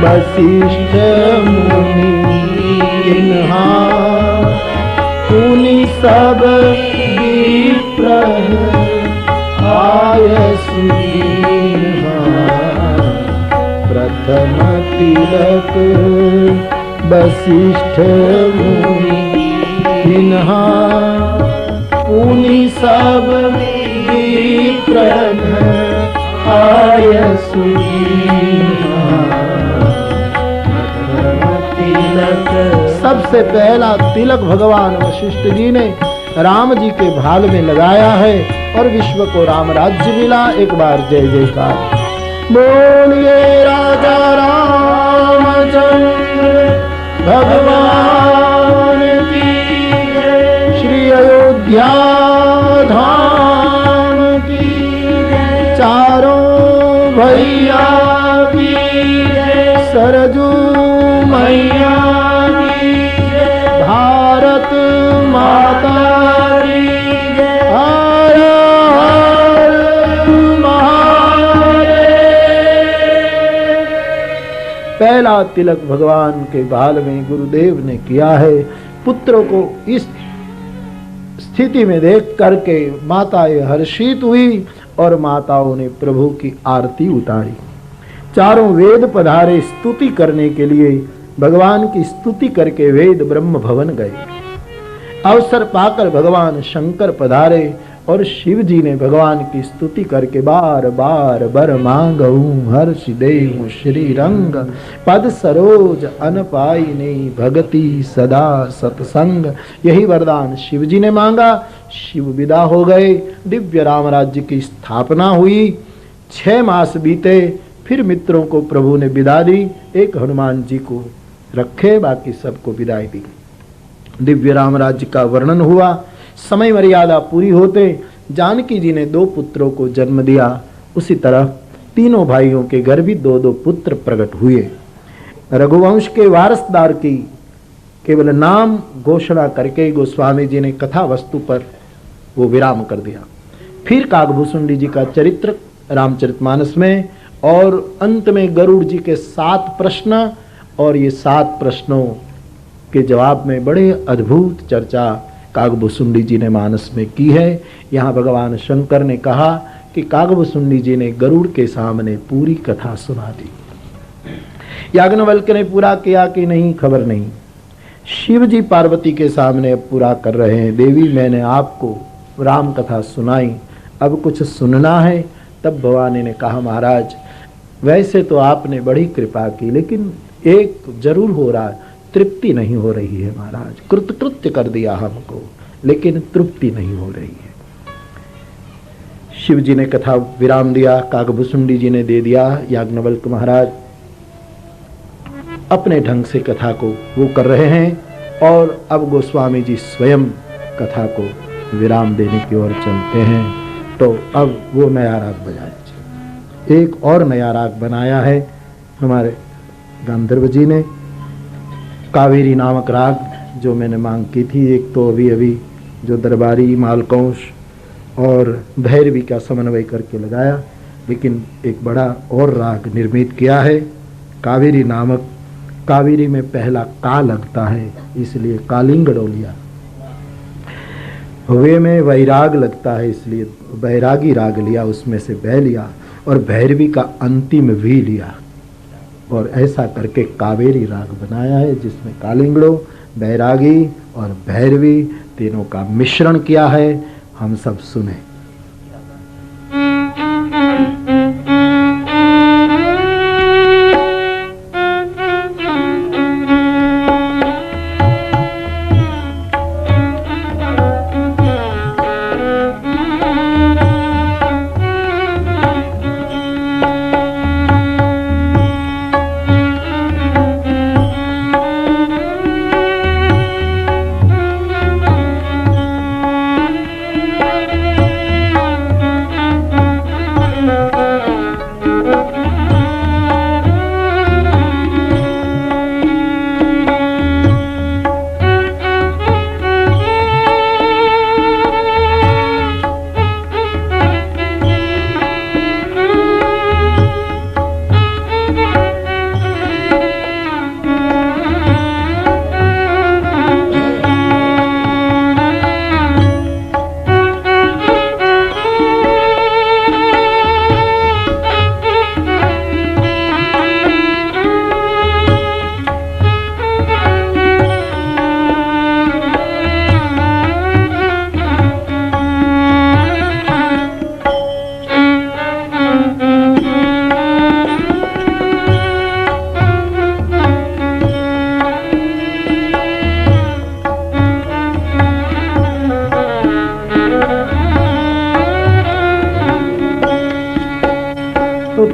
वशिष्ठ मुनि किन्हा, पुनि सब विप्र आय सुदीन्हा। प्रथम तिलक वशिष्ठ मुनि किन्हा, पुनि सब विप्र आय सुदीन्हा। सबसे पहला तिलक भगवान वशिष्ठ जी ने राम जी के भाल में लगाया है और विश्व को राम राज्य मिला। एक बार जय जयकार बोलिए राजा रामचंद्र भगवान की जय। श्री अयोध्या धाम की जय। चारों भैया की जय। सरजू मैया की जय। भारत पहला तिलक भगवान के बाल में गुरुदेव ने किया है। पुत्रों को इस स्थिति में देख करके माताएं हर्षित हुई और माताओं ने प्रभु की आरती उतारी। चारों वेद पधारे स्तुति करने के लिए। भगवान की स्तुति करके वेद ब्रह्म भवन गए। अवसर पाकर भगवान शंकर पधारे और शिव जी ने भगवान की स्तुति करके बार बार बर मांगऊं हर्ष देहु श्री रंग पद सरोज अनपाइने भगति सदा सत्संग। यही वरदान शिव जी ने मांगा। शिव विदा हो गए। दिव्य राम राज्य की स्थापना हुई। 6 मास बीते। फिर मित्रों को प्रभु ने विदा दी। एक हनुमान जी को रखे, बाकी सबको विदाई दी। दिव्य राम राज्य का वर्णन हुआ। समय मर्यादा पूरी होते जानकी जी ने 2 पुत्रों को जन्म दिया। उसी तरह तीनों भाइयों के घर भी 2-2 पुत्र प्रकट हुए। रघुवंश के वारसदार की केवल नाम घोषणा करके गोस्वामी जी ने कथा वस्तु पर वो विराम कर दिया। फिर काकभूषुंडी जी का चरित्र रामचरितमानस में, और अंत में गरुड़ जी के 7 प्रश्न, और ये 7 प्रश्नों के जवाब में बड़े अद्भुत चर्चा काकभूषुंडी जी ने मानस में की है। यहाँ भगवान शंकर ने कहा कि काकभूषुंडी जी ने गरुड़ के सामने पूरी कथा सुना दी। याज्ञवल्क्य ने पूरा किया कि नहीं खबर नहीं। शिव जी पार्वती के सामने अब पूरा कर रहे हैं। देवी मैंने आपको राम कथा सुनाई, अब कुछ सुनना है। तब भवानी ने कहा महाराज वैसे तो आपने बड़ी कृपा की, लेकिन एक जरूर हो रहा है, तृप्ति नहीं हो रही है महाराज। कृतकृत्य कर दिया हमको, लेकिन तृप्ति नहीं हो रही है। शिव जी ने कथा विराम दिया। काकभूषुंडी जी ने दे दिया। याज्ञवल्क्य महाराज अपने ढंग से कथा को वो कर रहे हैं, और अब गोस्वामी जी स्वयं कथा को विराम देने की ओर चलते हैं। तो अब वो नया राग बजाए। एक और नया राग बनाया है हमारे गांधर्व जी ने, कावेरी नामक राग, जो मैंने मांग की थी। एक तो अभी अभी जो दरबारी मालकौंश और भैरवी का समन्वय करके लगाया, लेकिन एक बड़ा और राग निर्मित किया है कावेरी नामक। कावेरी में पहला का लगता है, इसलिए कालिंगड़ो लिया। वे में वैराग लगता है, इसलिए वैरागी राग लिया, उसमें से वह लिया, और भैरवी का अंतिम वी लिया, और ऐसा करके कावेरी राग बनाया है, जिसमें कालिंगड़ो, बैरागी और भैरवी तीनों का मिश्रण किया है। हम सब सुने।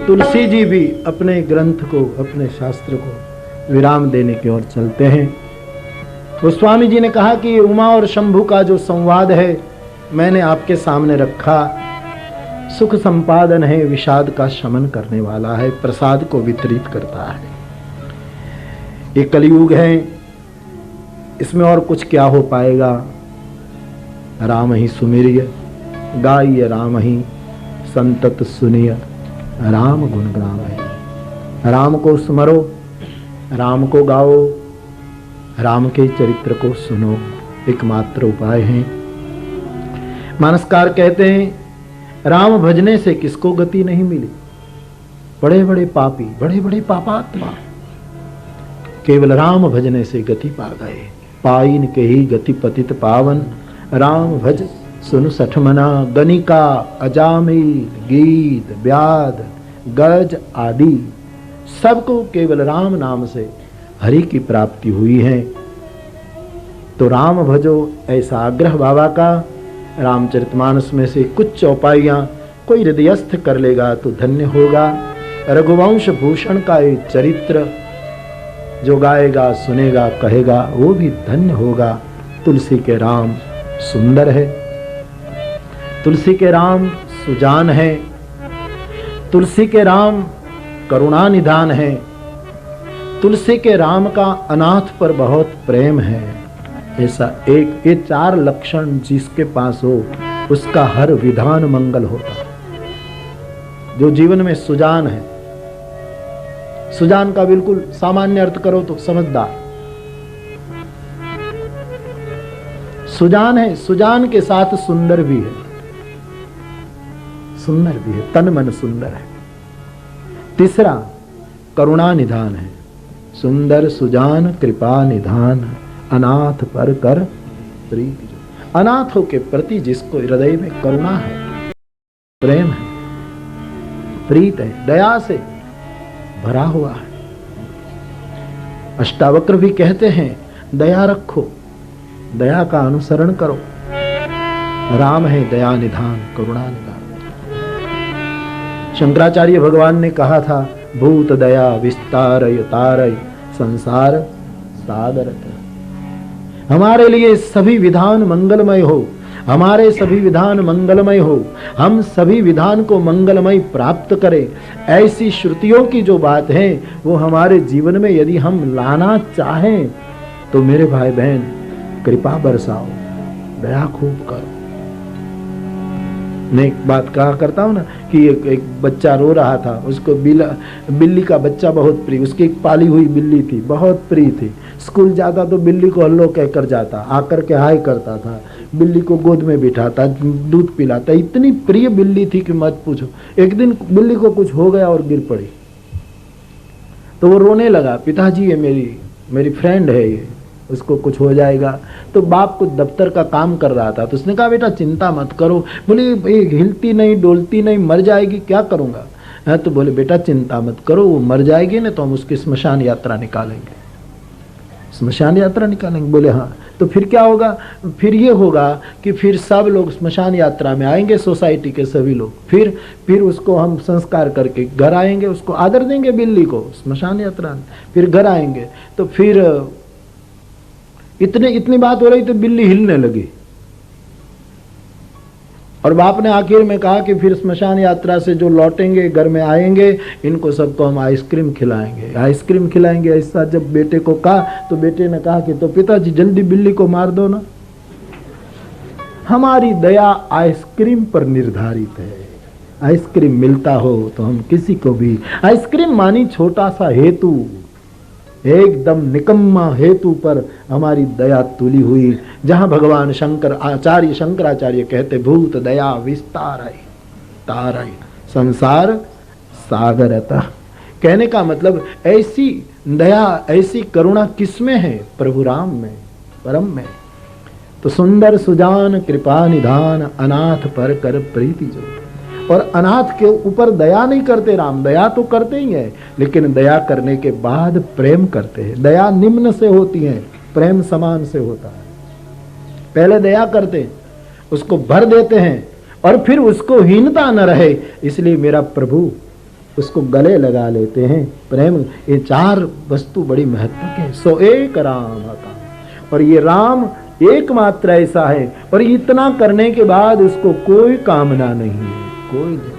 तुलसी जी भी अपने ग्रंथ को, अपने शास्त्र को विराम देने की ओर चलते हैं। गोस्वामी जी ने कहा कि उमा और शंभु का जो संवाद है मैंने आपके सामने रखा। सुख संपादन है, विषाद का शमन करने वाला है, प्रसाद को वितरित करता है। ये कलयुग है, इसमें और कुछ क्या हो पाएगा। राम ही सुमिरिय गाय राम ही संतत सुनिय राम गुण गावै। राम को स्मरो, राम को गाओ, राम के चरित्र को सुनो, एकमात्र उपाय है। मानसकार कहते हैं राम भजने से किसको गति नहीं मिली? बड़े बड़े पापी, बड़े बड़े पापात्मा केवल राम भजने से गति पा गए। पाइन के ही गति पतित पावन, राम भज सुन सठ मना। गनिका, अजामिल, गीत, व्याध, गज आदि सबको केवल राम नाम से हरि की प्राप्ति हुई है। तो राम भजो, ऐसा आग्रह बाबा का। रामचरितमानस में से कुछ चौपाइयां कोई हृदयस्थ कर लेगा तो धन्य होगा। रघुवंश भूषण का ये चरित्र जो गाएगा, सुनेगा, कहेगा, वो भी धन्य होगा। तुलसी के राम सुंदर है, तुलसी के राम सुजान है, तुलसी के राम करुणा निधान है, तुलसी के राम का अनाथ पर बहुत प्रेम है। ऐसा एक ये 4 लक्षण जिसके पास हो उसका हर विधान मंगल होता। जो जीवन में सुजान है, सुजान का बिल्कुल सामान्य अर्थ करो तो समझदार, सुजान है, सुजान के साथ सुंदर भी है, सुंदर भी है, तन मन सुंदर है। तीसरा करुणा निधान है, सुंदर सुजान कृपा निधान, अनाथ पर कर प्रीति। अनाथों के प्रति जिसको हृदय में करुणा है, प्रेम है, प्रीत है, दया से भरा हुआ है। अष्टावक्र भी कहते हैं दया रखो, दया का अनुसरण करो। राम है दया निधान, करुणा निधान। शंकराचार्य भगवान ने कहा था भूत दया विस्तारय तारय संसार सागर। हमारे लिए सभी विधान मंगलमय हो, हमारे सभी विधान मंगलमय हो, हम सभी विधान को मंगलमय प्राप्त करें। ऐसी श्रुतियों की जो बात है वो हमारे जीवन में यदि हम लाना चाहें तो मेरे भाई बहन कृपा बरसाओ, दया खूब करो। मैं एक बात कहा करता हूं ना कि एक बच्चा रो रहा था, उसको बिल्ली का बच्चा बहुत प्रिय, उसकी एक पाली हुई बिल्ली थी, बहुत प्रिय थी। स्कूल जाता तो बिल्ली को हल्लो कहकर जाता, आकर के हाय करता था, बिल्ली को गोद में बिठाता, दूध पिलाता, इतनी प्रिय बिल्ली थी कि मत पूछो। एक दिन बिल्ली को कुछ हो गया और गिर पड़ी, तो वो रोने लगा, पिताजी ये मेरी फ्रेंड है, ये उसको कुछ हो जाएगा। तो बाप कुछ दफ्तर का काम कर रहा था, तो उसने कहा बेटा चिंता मत करो। बोले ये हिलती नहीं डोलती नहीं, मर जाएगी, क्या करूंगा? है तो बोले बेटा चिंता मत करो, वो मर जाएगी ना तो हम उसकी स्मशान यात्रा निकालेंगे, स्मशान यात्रा निकालेंगे। बोले हाँ। तो फिर क्या होगा? फिर ये होगा कि फिर सब लोग स्मशान यात्रा में आएंगे, सोसाइटी के सभी लोग, फिर उसको हम संस्कार करके घर आएंगे, उसको आदर देंगे बिल्ली को स्मशान यात्रा में, फिर घर आएंगे। तो फिर इतनी बात हो रही तो बिल्ली हिलने लगी और बाप ने आखिर में कहा कि फिर स्मशान यात्रा से जो लौटेंगे घर में आएंगे, इनको सबको हम आइसक्रीम खिलाएंगे, आइसक्रीम खिलाएंगे। ऐसा जब बेटे को कहा तो बेटे ने कहा कि तो पिताजी जल्दी बिल्ली को मार दो ना। हमारी दया आइसक्रीम पर निर्धारित है, आइसक्रीम मिलता हो तो हम किसी को भी, आइसक्रीम मानी छोटा सा हेतु, एकदम निकम्मा हेतु पर हमारी दया तुली हुई। जहां भगवान शंकराचार्य कहते भूत दया विस्तारय तारय संसार सागरतः। कहने का मतलब ऐसी दया ऐसी करुणा किसमें है? प्रभु राम में, परम में। तो सुंदर सुजान कृपा निधान, अनाथ पर कर प्रीति जो। और अनाथ के ऊपर दया नहीं करते राम, दया तो करते ही है, लेकिन दया करने के बाद प्रेम करते हैं। दया निम्न से होती है, प्रेम समान से होता है। पहले दया करते, उसको भर देते हैं और फिर उसको हीनता न रहे, इसलिए मेरा प्रभु उसको गले लगा लेते हैं। प्रेम, ये 4 वस्तु बड़ी महत्व के। सो एक राम का, और ये राम एकमात्र ऐसा है, और इतना करने के बाद उसको कोई कामना नहीं है, कोई नहीं।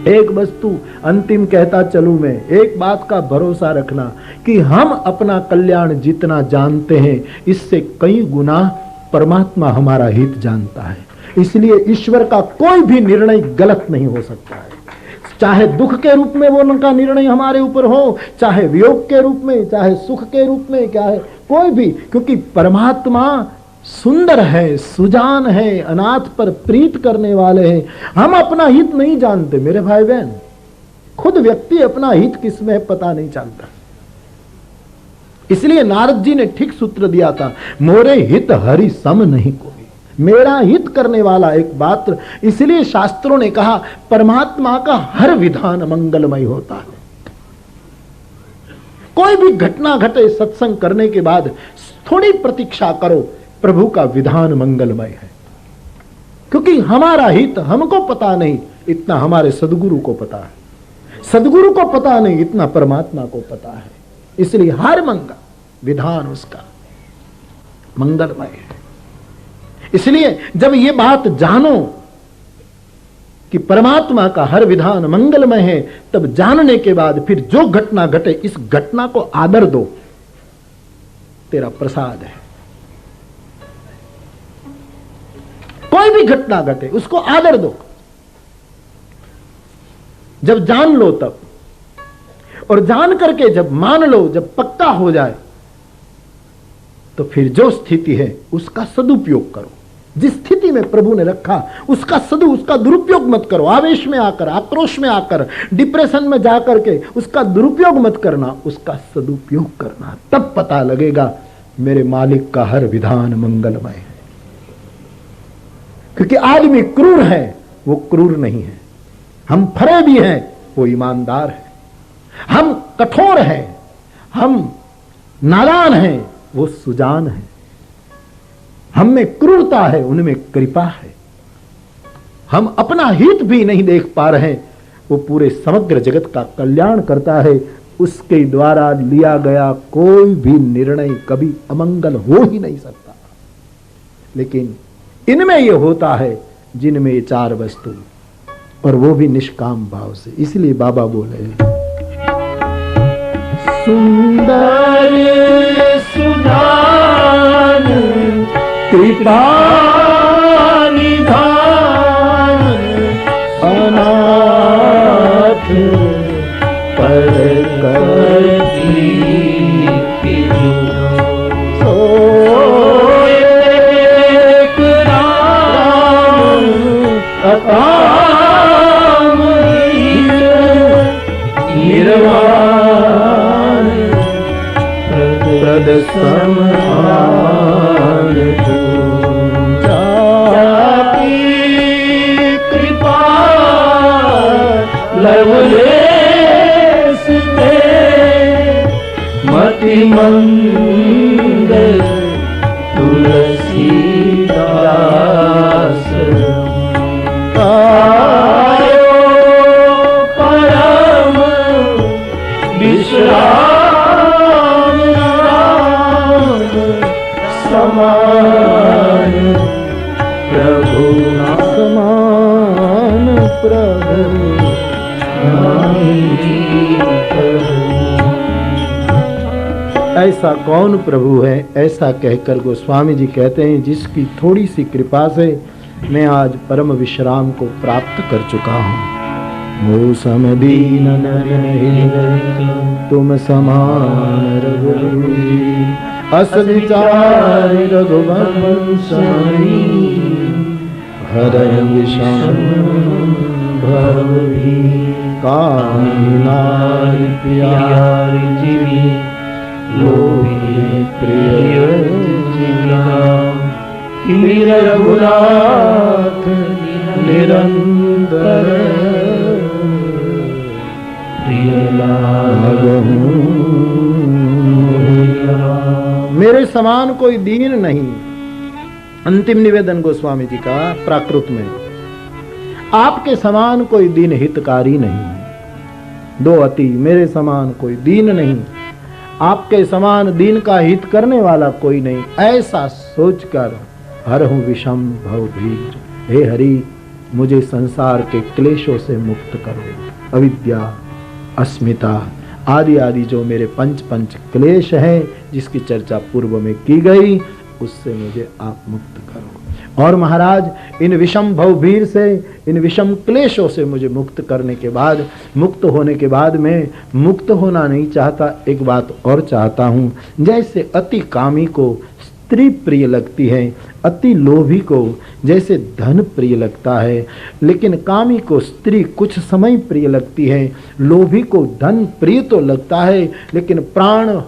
एक वस्तु अंतिम कहता चलूं मैं, एक बात का भरोसा रखना कि हम अपना कल्याण जितना जानते हैं इससे कई गुना परमात्मा हमारा हित जानता है। इसलिए ईश्वर का कोई भी निर्णय गलत नहीं हो सकता है। चाहे दुख के रूप में वो उनका निर्णय हमारे ऊपर हो, चाहे वियोग के रूप में, चाहे सुख के रूप में, क्या है कोई भी, क्योंकि परमात्मा सुंदर है, सुजान है, अनाथ पर प्रीत करने वाले हैं। हम अपना हित नहीं जानते मेरे भाई बहन, खुद व्यक्ति अपना हित किसमें पता नहीं चलता। इसलिए नारद जी ने ठीक सूत्र दिया था, मोरे हित हरि सम नहीं कोई, मेरा हित करने वाला एक मात्र। इसलिए शास्त्रों ने कहा परमात्मा का हर विधान मंगलमय होता है। कोई भी घटना घटे सत्संग करने के बाद थोड़ी प्रतीक्षा करो, प्रभु का विधान मंगलमय है, क्योंकि हमारा हित हमको पता नहीं, इतना हमारे सदगुरु को पता है। सदगुरु को पता नहीं, इतना परमात्मा को पता है। इसलिए हर मंगल विधान उसका मंगलमय है। इसलिए जब ये बात जानो कि परमात्मा का हर विधान मंगलमय है, तब जानने के बाद फिर जो घटना घटे इस घटना को आदर दो, तेरा प्रसाद है। कोई भी घटना घटे उसको आदर दो, जब जान लो तब, और जान करके जब मान लो, जब पक्का हो जाए, तो फिर जो स्थिति है उसका सदुपयोग करो। जिस स्थिति में प्रभु ने रखा उसका दुरुपयोग मत करो। आवेश में आकर, आक्रोश में आकर, डिप्रेशन में जाकर के उसका दुरुपयोग मत करना, उसका सदुपयोग करना। तब पता लगेगा मेरे मालिक का हर विधान मंगलमय है। क्योंकि आदमी क्रूर है, वो क्रूर नहीं है। हम फरे भी हैं, वो ईमानदार है। हम कठोर हैं, हम नादान हैं, वो सुजान है। हम में क्रूरता है, उनमें कृपा है। हम अपना हित भी नहीं देख पा रहे, वो पूरे समग्र जगत का कल्याण करता है। उसके द्वारा लिया गया कोई भी निर्णय कभी अमंगल हो ही नहीं सकता। लेकिन इनमें ये होता है जिनमें ये चार वस्तु, और वो भी निष्काम भाव से। इसलिए बाबा बोले सुंदर सुजान कृपा निधान अनाथ पर करती एक राम अकाम निर्वाण प्रद समान जाकी कृपा लवलेश ते मति मंद तुलसीदास आयो परम विश्राम राम समान प्रभु समान प्रभु। ऐसा कौन प्रभु है, ऐसा कहकर गोस्वामी जी कहते हैं जिसकी थोड़ी सी कृपा से मैं आज परम विश्राम को प्राप्त कर चुका हूँ। मौसम दीन नर तुम समान रघुवीर, अस विचार रघुवंशनी हरय विषम भवभीर, कामिनी नारी प्यारी जीवी लोभी प्रिय वीर रघुनाथ निरंतर प्रिय लागहु। मेरे समान कोई दीन नहीं। अंतिम निवेदन गोस्वामी जी का प्राकृत में, आपके समान कोई दीन हितकारी नहीं। दो अति, मेरे समान कोई दीन नहीं, आपके समान दीन का हित करने वाला कोई नहीं। ऐसा सोचकर हरहु विषम भवभीर, हे हरि मुझे संसार के क्लेशों से मुक्त करो। अविद्या, अस्मिता आदि आदि जो मेरे पंच क्लेश हैं जिसकी चर्चा पूर्व में की गई, उससे मुझे आप मुक्त करो। और महाराज, इन विषम भवभीर से, इन विषम क्लेशों से मुझे मुक्त करने के बाद, मुक्त होने के बाद मैं मुक्त होना नहीं चाहता, एक बात और चाहता हूँ। जैसे अति कामी को स्त्री प्रिय लगती है, अति लोभी को जैसे धन प्रिय लगता है, लेकिन कामी को स्त्री कुछ समय प्रिय लगती है, लोभी को धन प्रिय तो लगता है, लेकिन प्राण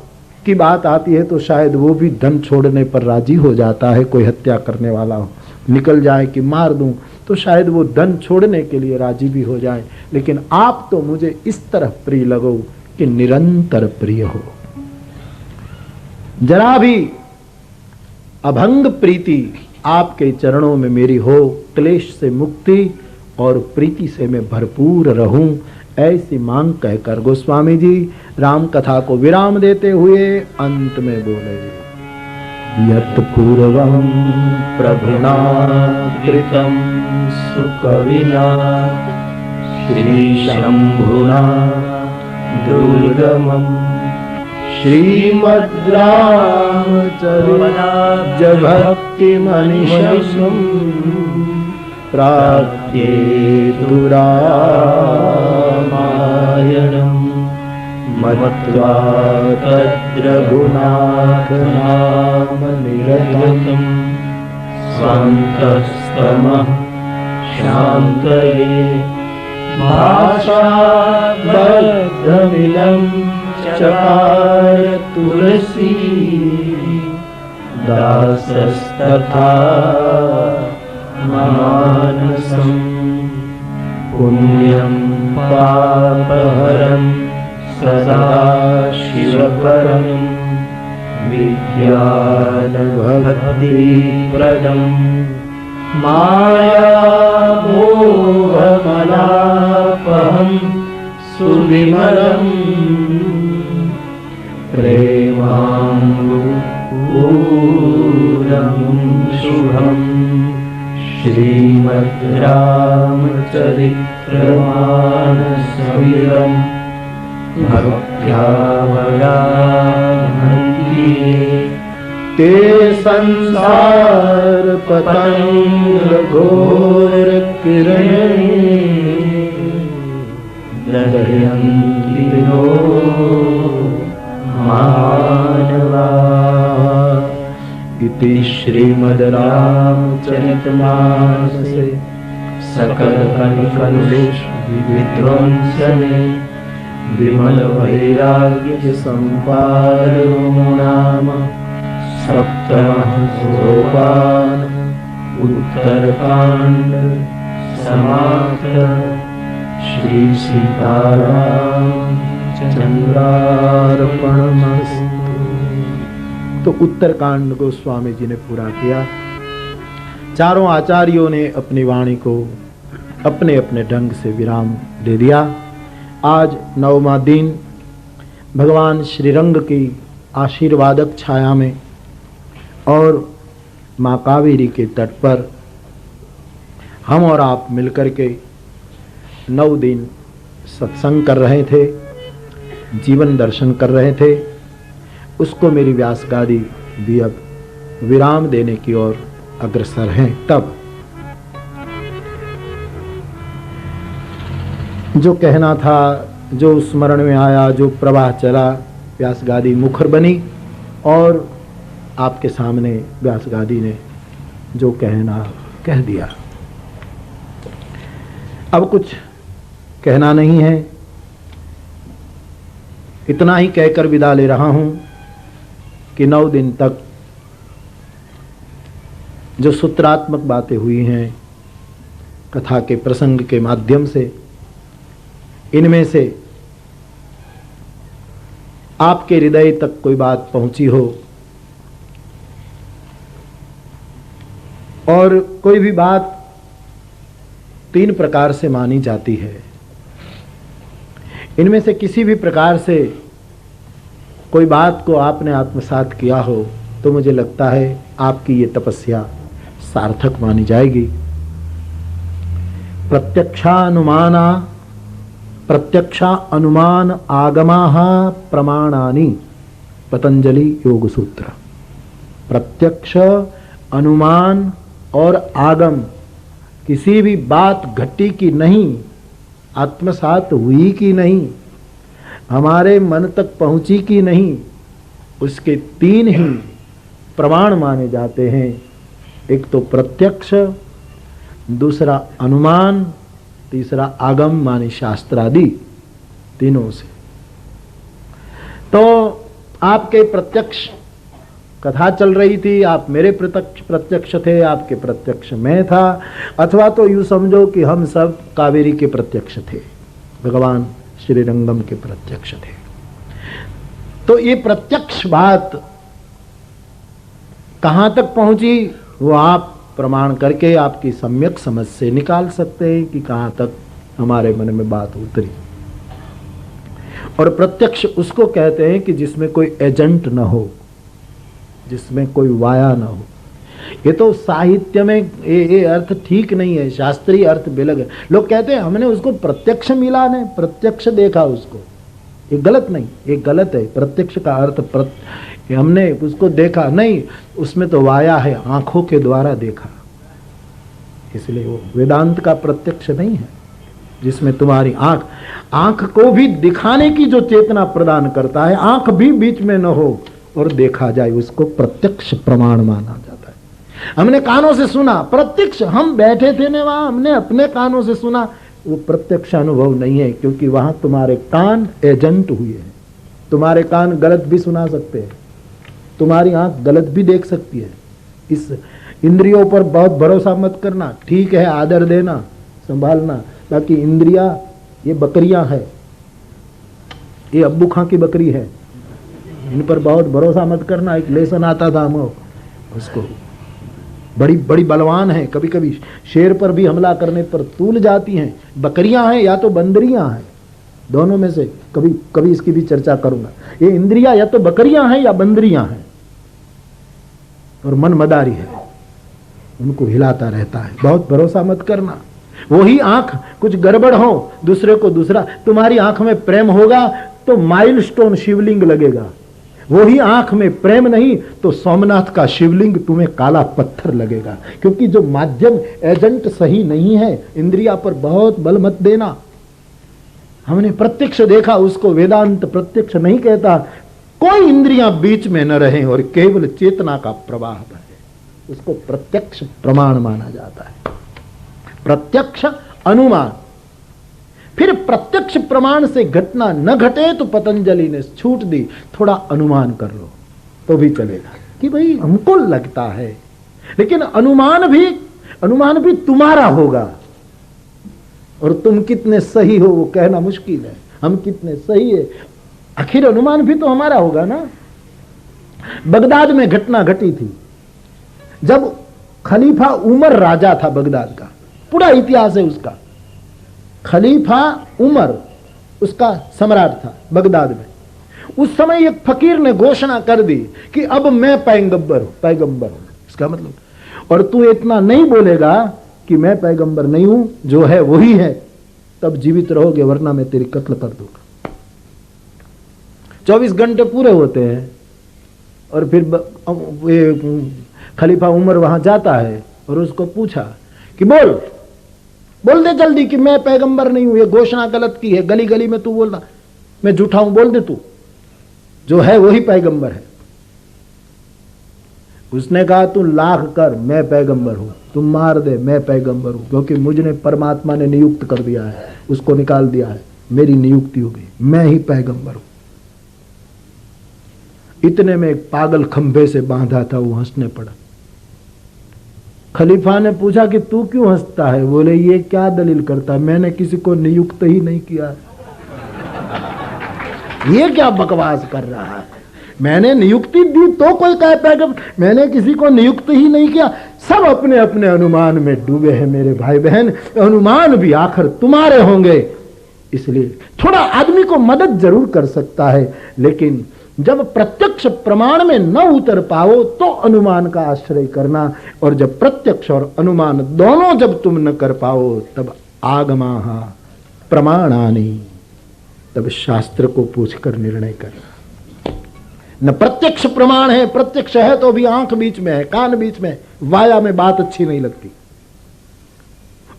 की बात आती है तो शायद वो भी धन छोड़ने पर राजी हो जाता है। कोई हत्या करने वाला हो, निकल जाए कि मार दूं, तो शायद वो धन छोड़ने के लिए राजी भी हो जाए, लेकिन आप तो मुझे इस तरह प्रिय लगो कि निरंतर प्रिय हो। जरा भी अभंग प्रीति आपके चरणों में मेरी हो, क्लेश से मुक्ति और प्रीति से मैं भरपूर रहूं, ऐसी मांग कहकर गोस्वामी जी राम कथा को विराम देते हुए अंत में बोले, यत् पूर्वं प्रभुना कृतं सुकविना श्री शंभुना दुर्गमम् श्रीमद् रामचरितमानस भक्तिमनिशम् प्राप्येतु रामायणम् मत्वा तद्रघुनाथ नाम निरतम् स्वान्तस्तमः शान्तये भाषाबद्धमिदम् चकार तुलसी दासस्तथा मानसम् पुण्यं पापहरं सदा शिवकरं विज्ञानभक्तिप्रदं मायामोहमलापहं सुविमलम् प्रेमामृतपूरं शुभम् श्रीमद् रामचरितमानसवीरम् भक्त्यावगाहन्ति ते संसार पतंग घोर किरणे दहयन्ति नो मानवा। इति श्रीमद् रामचरितमानसे सकलकलकलेश विध्वंसने विमल वैराग्य संपादनो नाम सप्तमः सोपान उत्तरकांड समाप्त। श्री सीताराम चंद्रार्पणमस्तु। तो उत्तरकांड को स्वामी जी ने पूरा किया। चारों आचार्यों ने अपनी वाणी को अपने अपने ढंग से विराम दे दिया। आज 9वां दिन भगवान श्रीरंग की आशीर्वादक छाया में और माँ कावेरी के तट पर हम और आप मिलकर के 9 दिन सत्संग कर रहे थे, जीवन दर्शन कर रहे थे। उसको मेरी व्यास गादी भी अब विराम देने की ओर अग्रसर हैं। तब जो कहना था, जो स्मरण में आया, जो प्रवाह चला, व्यास गादी मुखर बनी और आपके सामने व्यास गादी ने जो कहना कह दिया। अब कुछ कहना नहीं है, इतना ही कहकर विदा ले रहा हूं कि 9 दिन तक जो सूत्रात्मक बातें हुई हैं कथा के प्रसंग के माध्यम से, इनमें से आपके हृदय तक कोई बात पहुंची हो और कोई भी बात 3 प्रकार से मानी जाती है। इनमें से किसी भी प्रकार से कोई बात को आपने आत्मसात किया हो तो मुझे लगता है आपकी ये तपस्या सार्थक मानी जाएगी। प्रत्यक्षा अनुमान आगमाः प्रमाणानि पतंजलि योग सूत्र। प्रत्यक्ष, अनुमान और आगम किसी भी बात घटी की नहीं, आत्मसात हुई कि नहीं, हमारे मन तक पहुंची कि नहीं, उसके तीन ही प्रमाण माने जाते हैं। एक तो प्रत्यक्ष, दूसरा अनुमान, तीसरा आगम माने शास्त्रादि, तीनों से। तो आपके प्रत्यक्ष कथा चल रही थी, आप मेरे प्रत्यक्ष थे, आपके प्रत्यक्ष मैं था, अथवा तो यूं समझो कि हम सब कावेरी के प्रत्यक्ष थे, भगवान श्रीरंगम के प्रत्यक्ष थे। तो ये प्रत्यक्ष बात कहां तक पहुंची वो आप प्रमाण करके आपकी सम्यक समझ से निकाल सकते हैं कि कहां तक हमारे मन में बात उतरी। और प्रत्यक्ष उसको कहते हैं कि जिसमें कोई एजेंट न हो, जिसमें कोई वाया न हो। ये तो साहित्य में ये अर्थ ठीक नहीं है, शास्त्रीय अर्थ बेलग है। लोग कहते हैं हमने उसको प्रत्यक्ष मिला, ने प्रत्यक्ष देखा उसको, ये गलत नहीं, ये गलत है। प्रत्यक्ष का अर्थ हमने उसको देखा नहीं, उसमें तो वाया है, आंखों के द्वारा देखा, इसलिए वो वेदांत का प्रत्यक्ष नहीं है, जिसमें तुम्हारी आंख को भी दिखाने की जो चेतना प्रदान करता है, आंख भी बीच में न हो और देखा जाए, उसको प्रत्यक्ष प्रमाण माना जाता है। हमने कानों से सुना, प्रत्यक्ष, हम बैठे थे ने वहां, हमने अपने कानों से सुना, वो प्रत्यक्ष अनुभव नहीं है, क्योंकि वहां तुम्हारे कान एजेंट हुए हैं। तुम्हारे कान गलत भी सुना सकते हैं, तुम्हारी आंख गलत भी देख सकती है। इस इंद्रियों पर बहुत भरोसा मत करना, ठीक है आदर देना, संभालना, बाकी इंद्रिया ये बकरियां है, ये अब्बू खां की बकरी है, इन पर बहुत भरोसा मत करना। एक लेसन आता था हम उसको, बड़ी बड़ी बलवान है, कभी कभी शेर पर भी हमला करने पर तूल जाती हैं। बकरियां हैं या तो बंदरियां हैं, दोनों में से कभी कभी इसकी भी चर्चा करूंगा। ये इंद्रिया या तो बकरियां हैं या बंदरियां हैं, और मन मदारी है, उनको हिलाता रहता है, बहुत भरोसा मत करना। वही आंख कुछ गड़बड़ हो, दूसरे को दूसरा, तुम्हारी आंख में प्रेम होगा तो माइलस्टोन शिवलिंग लगेगा, वही आंख में प्रेम नहीं तो सोमनाथ का शिवलिंग तुम्हें काला पत्थर लगेगा, क्योंकि जो माध्यम एजेंट सही नहीं है। इंद्रिया पर बहुत बल मत देना। हमने प्रत्यक्ष देखा, उसको वेदांत प्रत्यक्ष नहीं कहता। कोई इंद्रियां बीच में न रहे और केवल चेतना का प्रवाह बहे, उसको प्रत्यक्ष प्रमाण माना जाता है। प्रत्यक्ष, अनुमान। फिर प्रत्यक्ष प्रमाण से घटना न घटे तो पतंजलि ने छूट दी, थोड़ा अनुमान कर लो तो भी चलेगा कि भाई हमको लगता है, लेकिन अनुमान भी तुम्हारा होगा, और तुम कितने सही हो वो कहना मुश्किल है। हम कितने सही है, आखिर अनुमान भी तो हमारा होगा ना। बगदाद में घटना घटी थी, जब खलीफा उमर राजा था बगदाद का, पूरा इतिहास है उसका। खलीफा उमर उसका सम्राट था बगदाद में। उस समय एक फकीर ने घोषणा कर दी कि अब मैं पैगंबर हूं। इसका मतलब, और तू इतना नहीं बोलेगा कि मैं पैगंबर नहीं हूं, जो है वही है, तब जीवित रहोगे, वरना मैं तेरी कत्ल कर दूंगा। 24 घंटे पूरे होते हैं, और फिर खलीफा उमर वहां जाता है और उसको पूछा कि बोल दे जल्दी कि मैं पैगंबर नहीं हूं, ये घोषणा गलत की है, गली गली में तू बोल रहा मैं झूठा हूं, बोल दे तू, जो है वही पैगंबर है। उसने कहा तू लाख कर, मैं पैगंबर हूं, तुम मार दे, मैं पैगंबर हूं, क्योंकि मुझे परमात्मा ने नियुक्त कर दिया है, उसको निकाल दिया है, मेरी नियुक्ति हो गई, मैं ही पैगंबर हूं। इतने में एक पागल खंभे से बांधा था, वो हंसने पड़ा। खलीफा ने पूछा कि तू क्यों हंसता है? बोले ये क्या दलील करता है, मैंने किसी को नियुक्त ही नहीं किया। ये क्या बकवास कर रहा है, मैंने नियुक्ति दी तो कोई कहे पैगंबर, मैंने किसी को नियुक्त ही नहीं किया। सब अपने अपने अनुमान में डूबे हैं मेरे भाई बहन, अनुमान भी आखिर तुम्हारे होंगे। इसलिए थोड़ा आदमी को मदद जरूर कर सकता है, लेकिन जब प्रत्यक्ष प्रमाण में न उतर पाओ तो अनुमान का आश्रय करना, और जब प्रत्यक्ष और अनुमान दोनों जब तुम न कर पाओ तब आगमाः प्रमाणानि, तब शास्त्र को पूछकर निर्णय करना। न प्रत्यक्ष प्रमाण है, प्रत्यक्ष है तो भी आंख बीच में है, कान बीच में है, वाया में बात अच्छी नहीं लगती।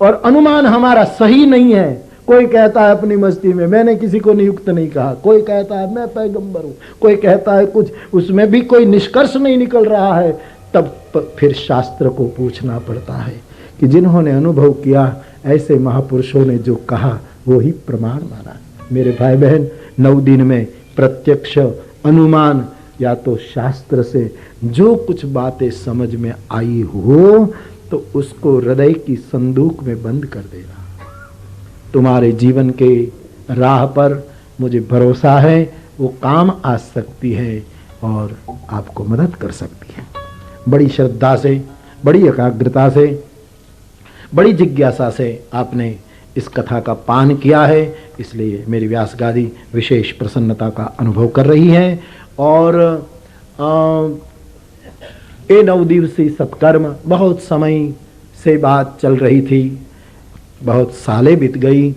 और अनुमान हमारा सही नहीं है। कोई कहता है अपनी मस्ती में मैंने किसी को नियुक्त नहीं कहा, कोई कहता है मैं पैगंबर हूं, कोई कहता है कुछ, उसमें भी कोई निष्कर्ष नहीं निकल रहा है। तब फिर शास्त्र को पूछना पड़ता है कि जिन्होंने अनुभव किया, ऐसे महापुरुषों ने जो कहा वो ही प्रमाण माना। मेरे भाई बहन, 9 दिन में प्रत्यक्ष अनुमान या तो शास्त्र से जो कुछ बातें समझ में आई हो तो उसको हृदय की संदूक में बंद कर देना। तुम्हारे जीवन के राह पर मुझे भरोसा है वो काम आ सकती है और आपको मदद कर सकती है। बड़ी श्रद्धा से, बड़ी एकाग्रता से, बड़ी जिज्ञासा से आपने इस कथा का पान किया है, इसलिए मेरी व्यास गादी विशेष प्रसन्नता का अनुभव कर रही है। और ये 9 दिवसीय सत्कर्म, बहुत समय से बात चल रही थी, बहुत सालें बीत गई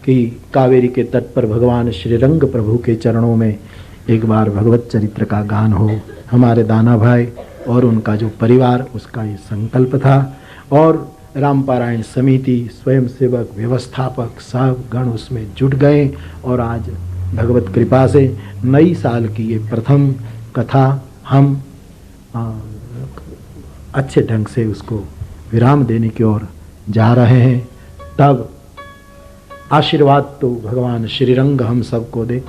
कि कावेरी के तट पर भगवान श्रीरंग प्रभु के चरणों में एक बार भगवत चरित्र का गान हो। हमारे दाना भाई और उनका जो परिवार, उसका ये संकल्प था। और रामपारायण समिति, स्वयं सेवक, व्यवस्थापक सब गण उसमें जुट गए और आज भगवत कृपा से नई साल की ये प्रथम कथा हम अच्छे ढंग से उसको विराम देने की ओर जा रहे हैं। तब आशीर्वाद तो भगवान श्रीरंग हम सबको दे,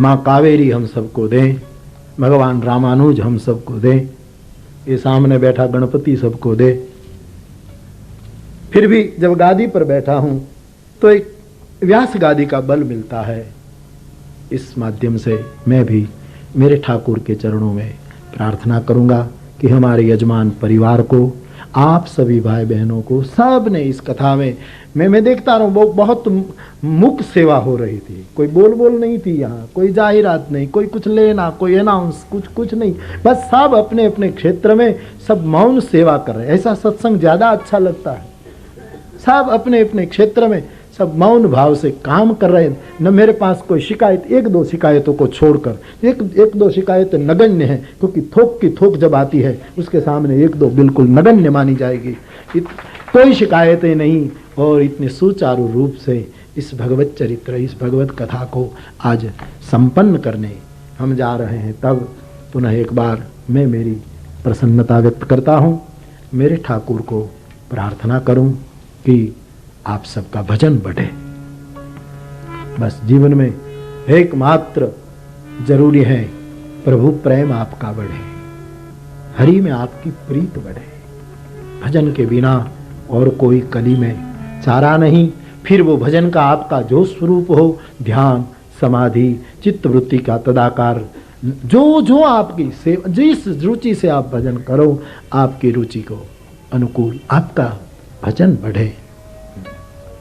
माँ कावेरी हम सबको दे, भगवान रामानुज हम सबको दे, ये सामने बैठा गणपति सबको दे। फिर भी जब गादी पर बैठा हूं तो एक व्यास गादी का बल मिलता है। इस माध्यम से मैं भी मेरे ठाकुर के चरणों में प्रार्थना करूंगा कि हमारे यजमान परिवार को, आप सभी भाई बहनों को, सब ने इस कथा में मैं देखता रहा हूँ बहुत मुख सेवा हो रही थी। कोई बोल नहीं थी यहाँ, कोई जाहिरात नहीं, कोई कुछ लेना, कोई अनाउंस, कुछ नहीं, बस सब अपने अपने क्षेत्र में सब मौन सेवा कर रहे हैं। ऐसा सत्संग ज्यादा अच्छा लगता है। सब अपने अपने क्षेत्र में सब मौन भाव से काम कर रहे हैं। न मेरे पास कोई शिकायत, 1-2 शिकायतों को छोड़कर, 1-2 शिकायतें नगण्य हैं, क्योंकि थोक की थोक जब आती है उसके सामने 1-2 बिल्कुल नगण्य मानी जाएगी। कोई शिकायतें नहीं। और इतने सुचारू रूप से इस भगवत चरित्र, इस भगवत कथा को आज संपन्न करने हम जा रहे हैं। तब पुनः एक बार मैं मेरी प्रसन्नता व्यक्त करता हूँ। मेरे ठाकुर को प्रार्थना करूँ कि आप सबका भजन बढ़े। बस जीवन में एकमात्र जरूरी है, प्रभु प्रेम आपका बढ़े, हरि में आपकी प्रीत बढ़े। भजन के बिना और कोई कली में चारा नहीं। फिर वो भजन का आपका जो स्वरूप हो, ध्यान, समाधि, चित्तवृत्ति का तदाकार, जो आपकी से, जिस रुचि से आप भजन करो, आपकी रुचि को अनुकूल आपका भजन बढ़े।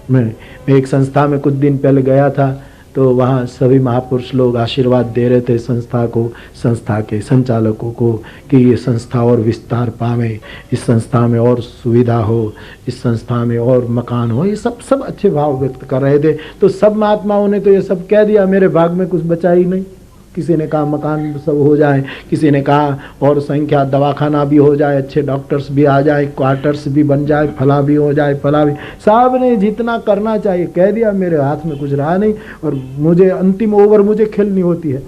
मैं एक संस्था में कुछ दिन पहले गया था, तो वहाँ सभी महापुरुष लोग आशीर्वाद दे रहे थे संस्था को, संस्था के संचालकों को, कि ये संस्था और विस्तार पावे, इस संस्था में और सुविधा हो, इस संस्था में और मकान हो। ये सब अच्छे भाव व्यक्त कर रहे थे। तो सब महात्माओं ने तो ये सब कह दिया, मेरे भाग में कुछ बचा ही नहीं। किसी ने कहा मकान सब हो जाए, किसी ने कहा और संख्या दवाखाना भी हो जाए, अच्छे डॉक्टर्स भी आ जाए, क्वार्टर्स भी बन जाए, फला भी हो जाए, फला भी। साहब ने जितना करना चाहिए कह दिया, मेरे हाथ में कुछ रहा नहीं। और मुझे अंतिम ओवर मुझे खेलनी होती है,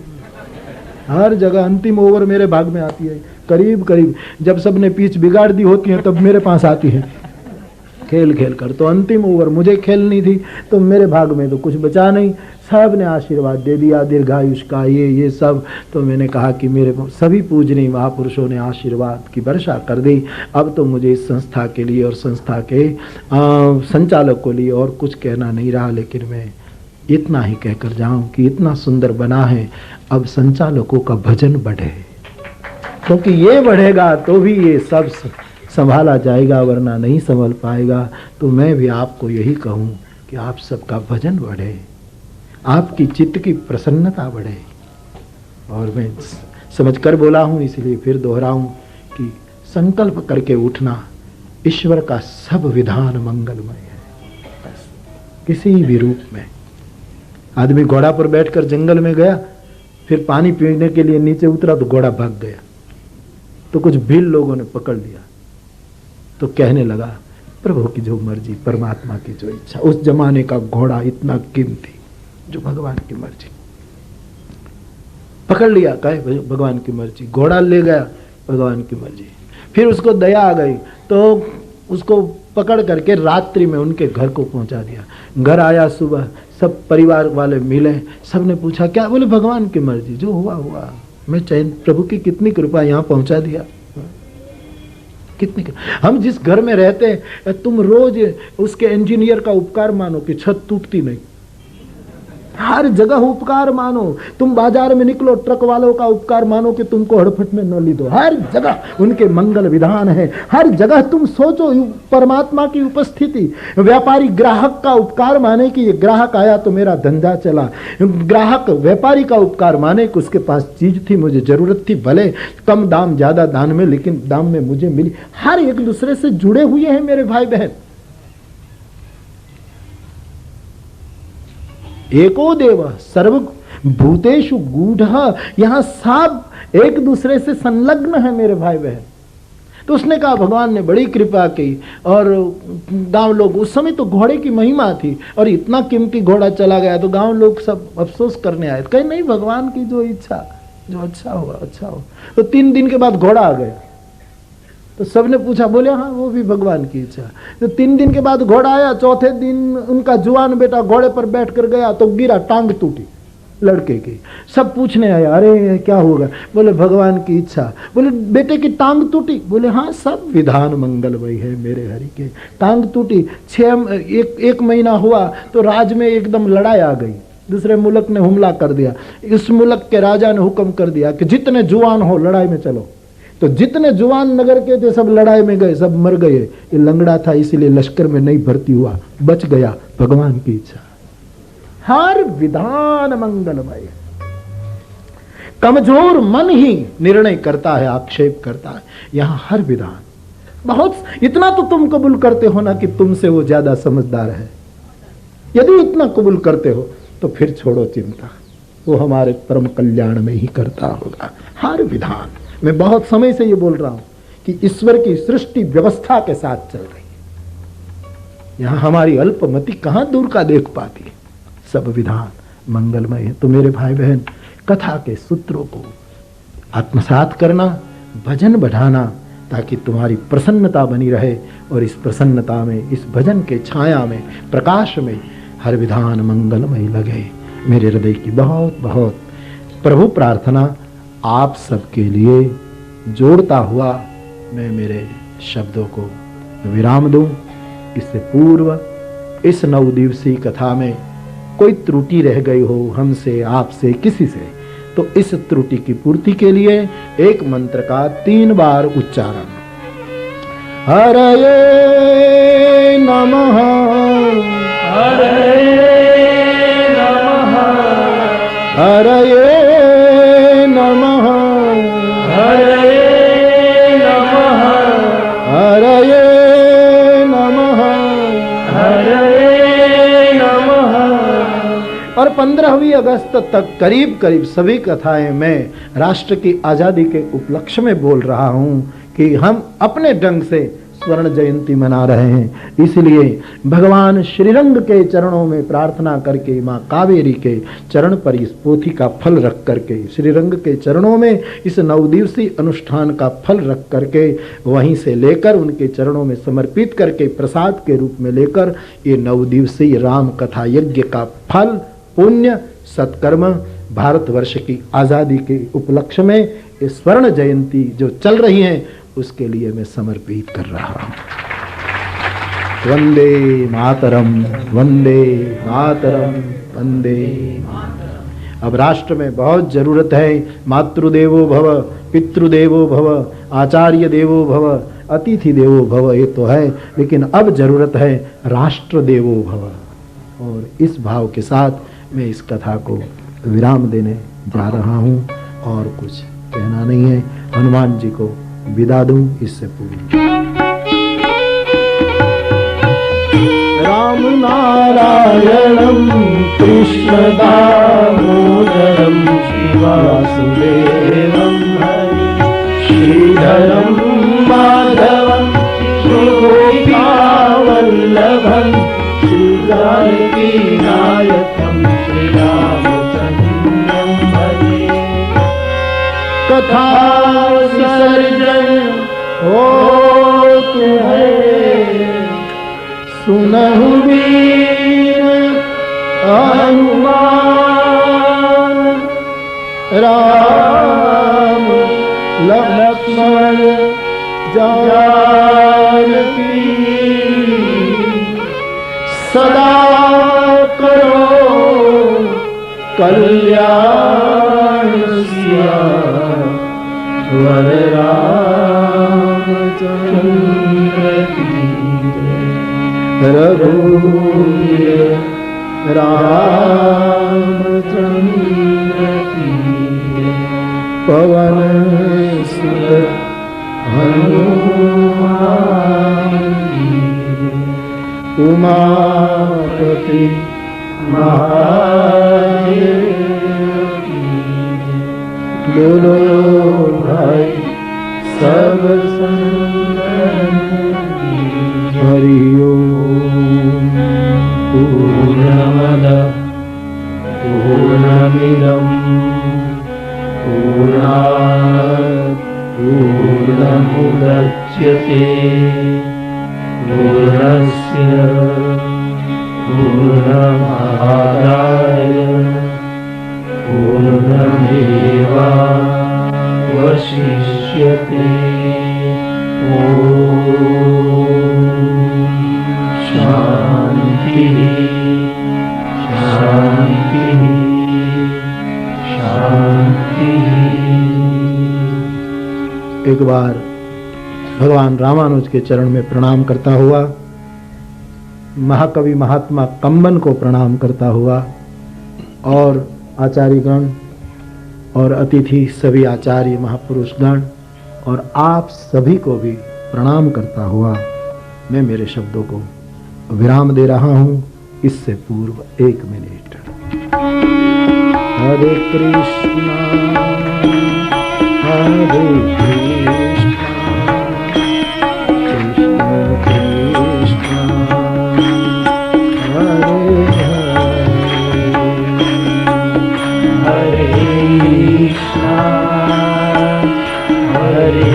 हर जगह अंतिम ओवर मेरे भाग में आती है। करीब करीब जब सबने पिच बिगाड़ दी होती है तब मेरे पास आती है खेल कर। तो अंतिम ओवर मुझे खेलनी थी, तो मेरे भाग में तो कुछ बचा नहीं। सब ने आशीर्वाद दे दिया दीर्घायुष का, ये सब। तो मैंने कहा कि मेरे सभी पूजनीय महापुरुषों ने आशीर्वाद की वर्षा कर दी। अब तो मुझे इस संस्था के लिए और संस्था के संचालक को लिए और कुछ कहना नहीं रहा, लेकिन मैं इतना ही कहकर जाऊं कि इतना सुंदर बना है। अब संचालकों का भजन बढ़े, क्योंकि ये बढ़ेगा तो भी ये सब संभाला जाएगा, वरना नहीं संभल पाएगा। तो मैं भी आपको यही कहूं कि आप सबका भजन बढ़े, आपकी चित्त की प्रसन्नता बढ़े। और मैं समझकर बोला हूं, इसलिए फिर दोहराऊं कि संकल्प करके उठना, ईश्वर का सब विधान मंगलमय है। बस किसी भी रूप में आदमी घोड़ा पर बैठकर जंगल में गया, फिर पानी पीने के लिए नीचे उतरा तो घोड़ा भाग गया। तो कुछ भील लोगों ने पकड़ लिया, तो कहने लगा प्रभु की जो मर्जी, परमात्मा की जो इच्छा। उस जमाने का घोड़ा इतना कीमती, जो भगवान की मर्जी। पकड़ लिया, कहे भगवान की मर्जी, घोड़ा ले गया, भगवान की मर्जी। फिर उसको दया आ गई तो उसको पकड़ करके रात्रि में उनके घर को पहुंचा दिया। घर आया सुबह, सब परिवार वाले मिले, सबने पूछा क्या? बोले भगवान की मर्जी, जो हुआ हुआ। मैं चैन, प्रभु की कितनी कृपा, यहाँ पहुंचा दिया। कितनी हम जिस घर में रहते हैं, तुम रोज उसके इंजीनियर का उपकार मानो कि छत टूटती नहीं। हर जगह उपकार मानो। तुम बाजार में निकलो, ट्रक वालों का उपकार मानो कि तुमको हड़फट में न ली दो। हर जगह उनके मंगल विधान है। हर जगह तुम सोचो परमात्मा की उपस्थिति। व्यापारी ग्राहक का उपकार माने कि ये ग्राहक आया तो मेरा धंधा चला। ग्राहक व्यापारी का उपकार माने कि उसके पास चीज थी, मुझे जरूरत थी, भले कम दाम ज्यादा दाम में, लेकिन दाम में मुझे मिली। हर एक दूसरे से जुड़े हुए हैं मेरे भाई बहन। एको देव सर्व भूतेषु गूढ़, यहां सब एक दूसरे से संलग्न है मेरे भाई बहन। तो उसने कहा भगवान ने बड़ी कृपा की। और गांव लोग, उस समय तो घोड़े की महिमा थी और इतना कीमती घोड़ा चला गया, तो गांव लोग सब अफसोस करने आए। कहे नहीं, भगवान की जो इच्छा, जो अच्छा हुआ अच्छा हो। तो 3 दिन के बाद घोड़ा आ गया। तो सबने पूछा, बोले हाँ वो भी भगवान की इच्छा। तो 3 दिन के बाद घोड़ा आया। चौथे दिन उनका जुआन बेटा घोड़े पर बैठ कर गया तो गिरा, टांग टूटी लड़के की। सब पूछने आया, अरे क्या होगा? बोले भगवान की इच्छा। बोले बेटे की टांग टूटी? बोले हाँ, सब विधान मंगलमय है मेरे हरि के। टांग टूटी, 1 महीना हुआ तो राज में एकदम लड़ाई आ गई। दूसरे मुल्क ने हमला कर दिया। इस मुल्क के राजा ने हुक्म कर दिया कि जितने जुआन हो लड़ाई में चलो। तो जितने जुआन नगर के थे सब लड़ाई में गए, सब मर गए। ये लंगड़ा था इसलिए लश्कर में नहीं भर्ती हुआ, बच गया। भगवान की इच्छा। हर विधान मंगलमय। कमजोर मन ही निर्णय करता है, आक्षेप करता है। यहां हर विधान बहुत। इतना तो तुम कबूल करते हो ना कि तुमसे वो ज्यादा समझदार है। यदि इतना कबूल करते हो तो फिर छोड़ो चिंता, वो हमारे परम कल्याण में ही करता होगा। हर विधान। मैं बहुत समय से ये बोल रहा हूं कि ईश्वर की सृष्टि व्यवस्था के साथ चल रही है। यहां हमारी अल्पमति कहां दूर का देख पाती है। सब विधान मंगलमय है। तो मेरे भाई बहन, कथा के सूत्रों को आत्मसात करना, भजन बढ़ाना, ताकि तुम्हारी प्रसन्नता बनी रहे। और इस प्रसन्नता में, इस भजन के छाया में, प्रकाश में हर विधान मंगलमय लगे। मेरे हृदय की बहुत बहुत प्रभु प्रार्थना आप सबके लिए जोड़ता हुआ मैं मेरे शब्दों को विराम दूं। इससे पूर्व इस 9 दिवसीय कथा में कोई त्रुटि रह गई हो हमसे, आपसे, किसी से, तो इस त्रुटि की पूर्ति के लिए एक मंत्र का 3 बार उच्चारण। हरये नमः, हरये नमः, हरये नमः, हरये नमः, हरये नमः, हरये नमः। और 15वीं अगस्त तक करीब करीब सभी कथाएं मैं राष्ट्र की आजादी के उपलक्ष्य में बोल रहा हूं कि हम अपने ढंग से स्वर्ण जयंती मना रहे हैं। इसलिए भगवान श्रीरंग के चरणों में प्रार्थना करके, माँ कावेरी के चरण पर इस पोथी का फल रख करके, श्रीरंग के चरणों में इस 9 दिवसीय अनुष्ठान का फल रख करके, वहीं से लेकर उनके चरणों में समर्पित करके प्रसाद के रूप में लेकर ये 9 दिवसीय राम कथा यज्ञ का फल, पुण्य, सत्कर्म भारतवर्ष की आजादी के उपलक्ष्य में ये स्वर्ण जयंती जो चल रही है उसके लिए मैं समर्पित कर रहा हूं। वंदे मातरम, वंदे मातरम, वंदे मातरम। अब राष्ट्र में बहुत जरूरत है मातृदेवो भव, पितृदेवो भव, आचार्य देवो भव, अतिथि देवो भव, ये तो है, लेकिन अब जरूरत है राष्ट्र देवो भव। और इस भाव के साथ मैं इस कथा को विराम देने जा रहा हूं और कुछ कहना नहीं है। हनुमान जी को विदा दूं इससे पूर्व। राम नारायणं कृष्ण दामोदरं शिवा वासुदेवं हरि श्रीधरं माधवं श्रीगोपिकावल्लभं श्रीजानकीनायकं श्रीरामचन्द्रं भजे। कथा विसर्जन होत है सुनहु वीर हनुमान राम लक्ष्मण जानकी सदा करो कल्याण सिया वर रामचंद्र की जय। रघुवीर रामचंद्र की जय। पवन सुत हनुमान की जय। उमापति महादेव की जय। बोलो भाई सब संतन की हरि ओम। पूर्णमद पूर्णमिदं पूर्णात् पूर्णमुदच्यते पूर्णस्य पूर्णमादाय पूर्णमेवावशिष्यते। ॐ शांति शांति शांति। एक बार भगवान रामानुज के चरण में प्रणाम करता हुआ, महाकवि महात्मा कंबन को प्रणाम करता हुआ और आचार्यगण और अतिथि सभी आचार्य महापुरुषगण और आप सभी को भी प्रणाम करता हुआ मैं मेरे शब्दों को विराम दे रहा हूं। इससे पूर्व 1 मिनट। हरे कृष्णा हरे कृष्णा कृष्ण कृष्ण हरे हरे कृष्णा हरे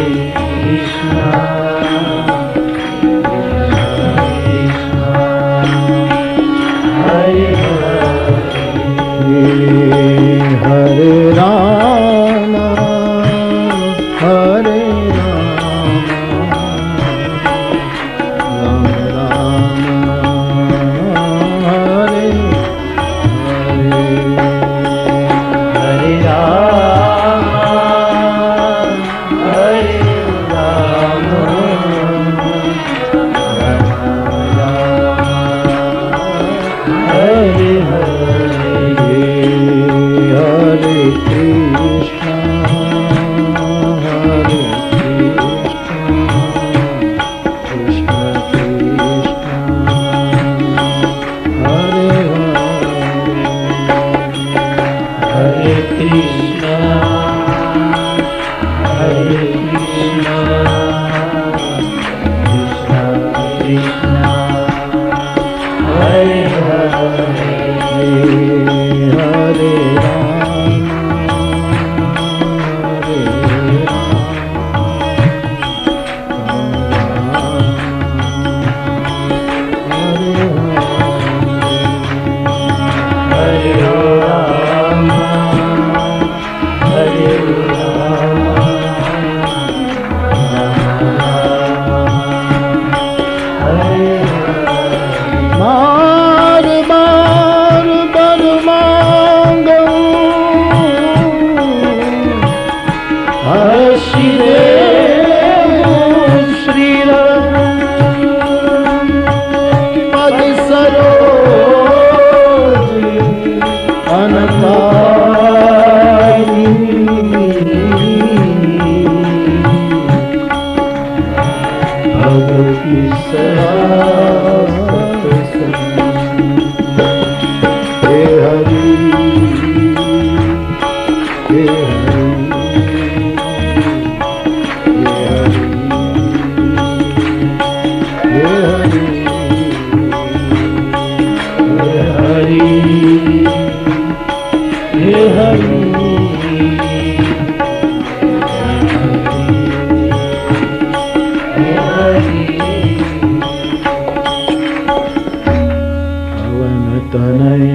कृष्णा हरे राम हरे राम राम राम हरे हरे हरे राम हरे राम हरे हरे हरे कृष्णा हरे कृष्णा कृष्ण कृष्ण हरे हरे कृष्णा हरे कृष्णा कृष्ण कृष्ण हरे हरे हरे राम बार बार बर मांगो हर्षि श्री राम पद सरोज अनकारिणी भगवती हे हरि हे हरि हरि हे हरि पवन तनय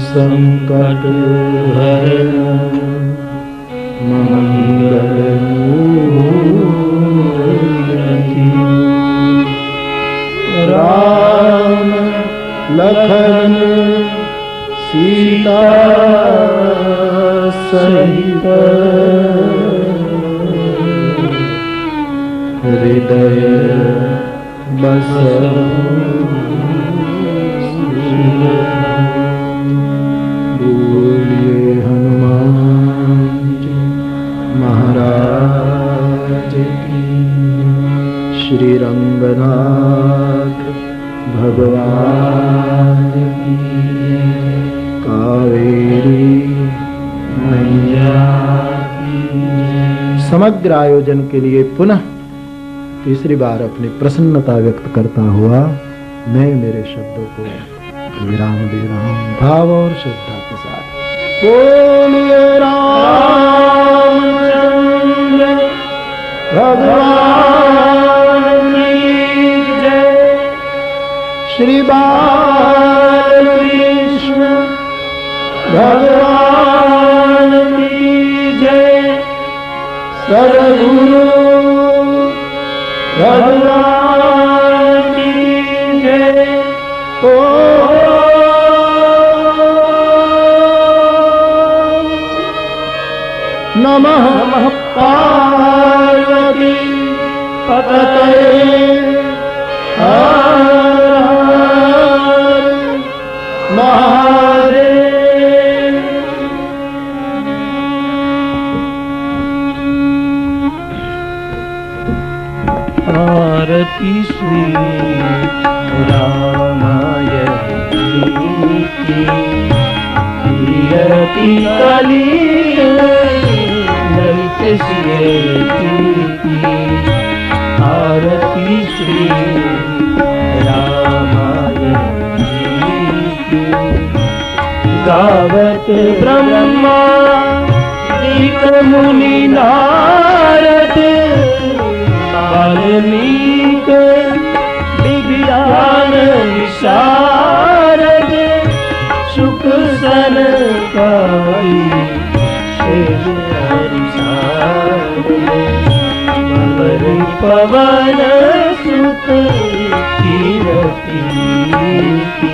संकट हरण मंगल मूर्ति राम लखन सीता सहित हृदय बसहु बोलिए हनुमान जी महाराज की। श्री रंगनाथ भगवान की। कावेरी मैया की। समग्र आयोजन के लिए पुनः तीसरी बार अपनी प्रसन्नता व्यक्त करता हुआ मैं मेरे शब्दों को विराम दे रहा हूं भाव और श्रद्धा के साथ। बोलिए रामचंद्र भगवान की जय। श्री बालकृष्ण भगवान की जय। सद्गुरु भगवान की जय। ओ नमः पार्वती पतये हर हर महादेव। आरती श्री रामाय की कीरति कली ललित सिय की। आरती श्री रामाय की गावत ब्रह्मा दिक मुनि नारद वाल्मीक विज्ञान विशारद सुख सनकाई शेष हरि सारद पवन सुत कीरति की।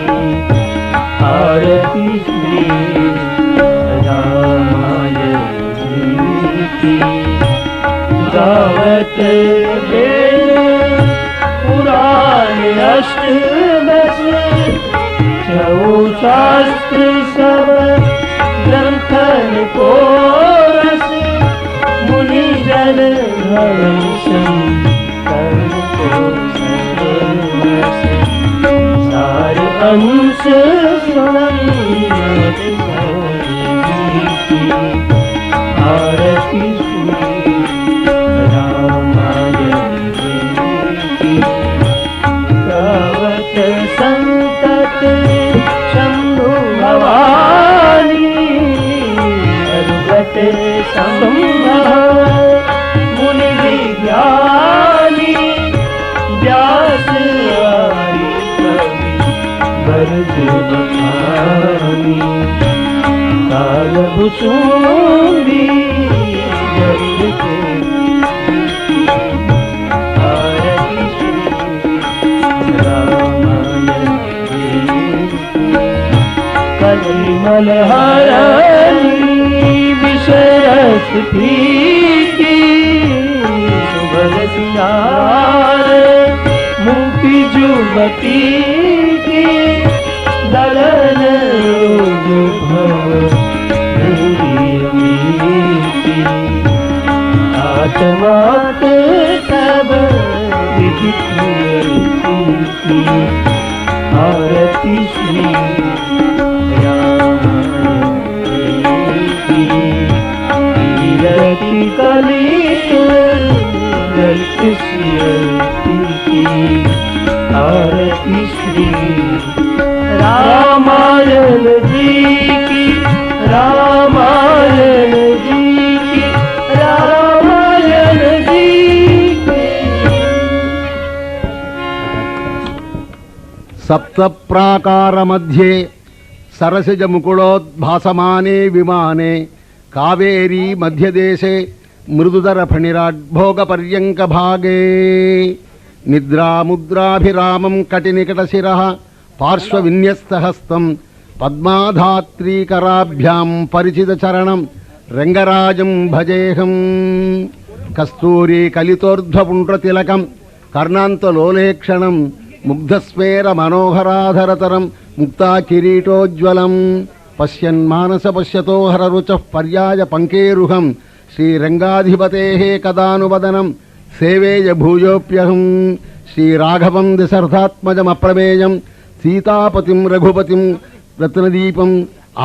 आरती श्री रामाय की गावत वेद पुराण अष्टदश छौ शास्त्र सब ग्रंथन को रस मुनि जन सार अंश आरती संतत शंभु भवानी अरुगत संभव मुनि विज्ञानी व्यास आदि कवि बरज बखानी काल भुसुंडी जगत मलहारी विषरस फीकी सुभग सिंगार मुक्ति जुबती की दलन रोग भव भूरी आत्मात सब विदित की। आरती श्री कीरति कली ललित सिय की। आरती श्री रामायण जी की, रामायण जी की, रामायण जी की। सप्त प्राकार मध्ये सरसिज मुकुलोद्भासमाने विमाने कावेरी मध्यदेशे मृदुधर फणिराड्भोग पर्यंक भागे निद्रा मुद्राभिरामं कटिनिकटशिरः पार्श्वविन्यस्तहस्तं पद्माधात्रीकराभ्यां परिचितचरणं रंगराजं भजेऽहं कस्तूरी कलितोर्ध्वपुण्ड्रतिलकं कर्णान्तलोलेक्षणं मुग्धस्मेर मनोहराधरतरं मुक्ता किरीटोज्ज्वलं पश्यन्मानस पश्यतो हररुचः पर्याय पंकेरुहं श्रीरंगाधिपतेः कदानुवदनं सेवेय भूयोऽप्यहं श्रीराघवं दशरथात्मजमप्रमेयं सीतापतिं रघुपतिं रत्नदीपं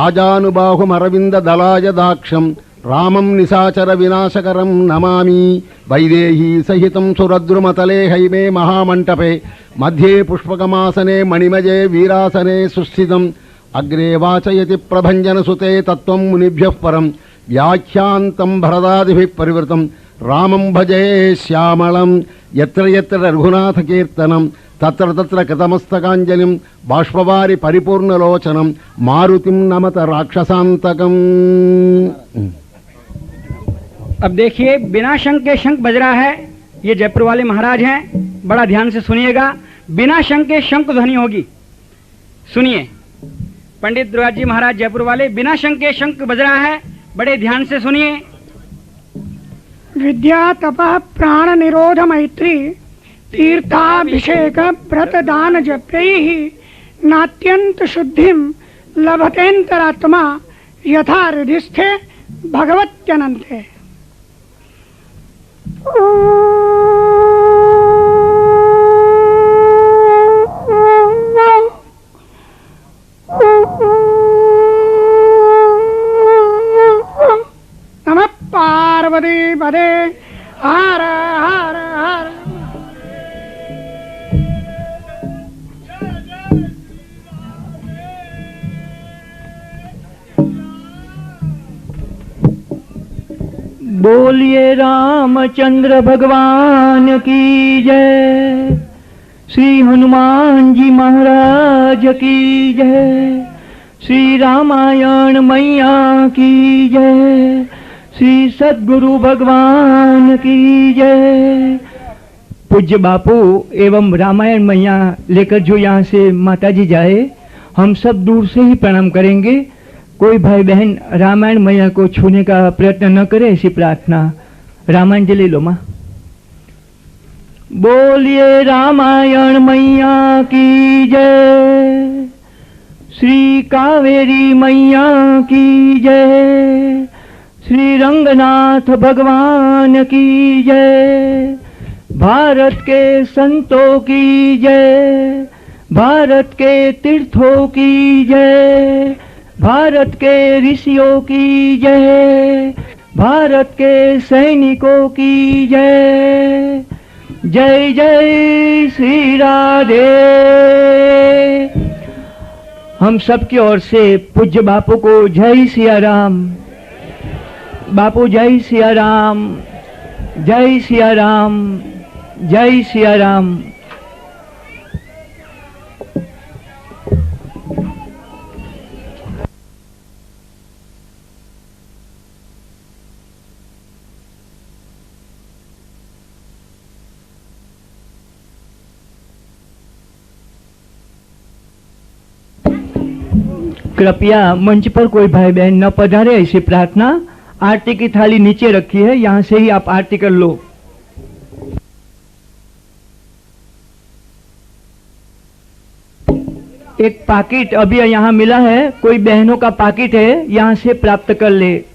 आजानुबाहुमरविन्ददलाय दाक्षं रामं निशाचर विनाशकरं नमामि वैदेही सहितं सुरद्रुमतले हैमे महामण्टपे मध्ये पुष्पकमासने मणिमये वीरासने सुस्थितम् अग्रे वाचयति प्रभञ्जनसुते तत्त्वं मुनिभ्यः परं व्याख्यान्तं भरदादिभिः परिवृतं रामं भजे श्यामलं यत्र यत्र रघुनाथकीर्तनं तत्र तत्र कृतमस्तकाञ्जलिं बाष्पवारि परिपूर्णलोचनं मारुतिं नमत राक्षसान्तकम्। अब देखिए बिना शंख के शंख बज रहा है। ये जयपुर वाले महाराज हैं, बड़ा ध्यान से सुनिएगा। बिना शंख के शंख ध्वनि होगी। सुनिए, पंडित दुर्गा जी महाराज जयपुर वाले, बिना शंख के शंख बज रहा है, बड़े ध्यान से सुनिए। विद्या तपः प्राण निरोध मैत्री तीर्थाभिषेक व्रत दान जपैः नात्यंत शुद्धिं लभतेन्तरात्मा यथा हृदिस्थे भगवत्यनन्ते। नमः पार्वती पदे हर हर हर। बोलिए रामचंद्र भगवान की जय, श्री हनुमान जी महाराज की जय, श्री रामायण मैया की जय, श्री सद्गुरु भगवान की जय। पूज्य बापू एवं रामायण मैया लेकर जो यहाँ से माताजी जाए, हम सब दूर से ही प्रणाम करेंगे। कोई भाई बहन रामायण मैया को छूने का प्रयत्न न करे, ऐसी प्रार्थना। रामायण जी ले लो माँ। बोलिए रामायण मैया की जय, श्री कावेरी मैया की जय, श्री रंगनाथ भगवान की जय, भारत के संतों की जय, भारत के तीर्थों की जय, भारत के ऋषियों की जय, भारत के सैनिकों की जय। जय जय श्री राधे। हम सब की ओर से पूज्य बापू को जय सिया राम। बापू जय सिया राम, जय सिया राम, जय सिया राम। कृपया मंच पर कोई भाई बहन न पधारे, ऐसी प्रार्थना। आरती की थाली नीचे रखी है, यहाँ से ही आप आरती कर लो। एक पाकिट अभी यहाँ मिला है, कोई बहनों का पाकिट है, यहाँ से प्राप्त कर ले।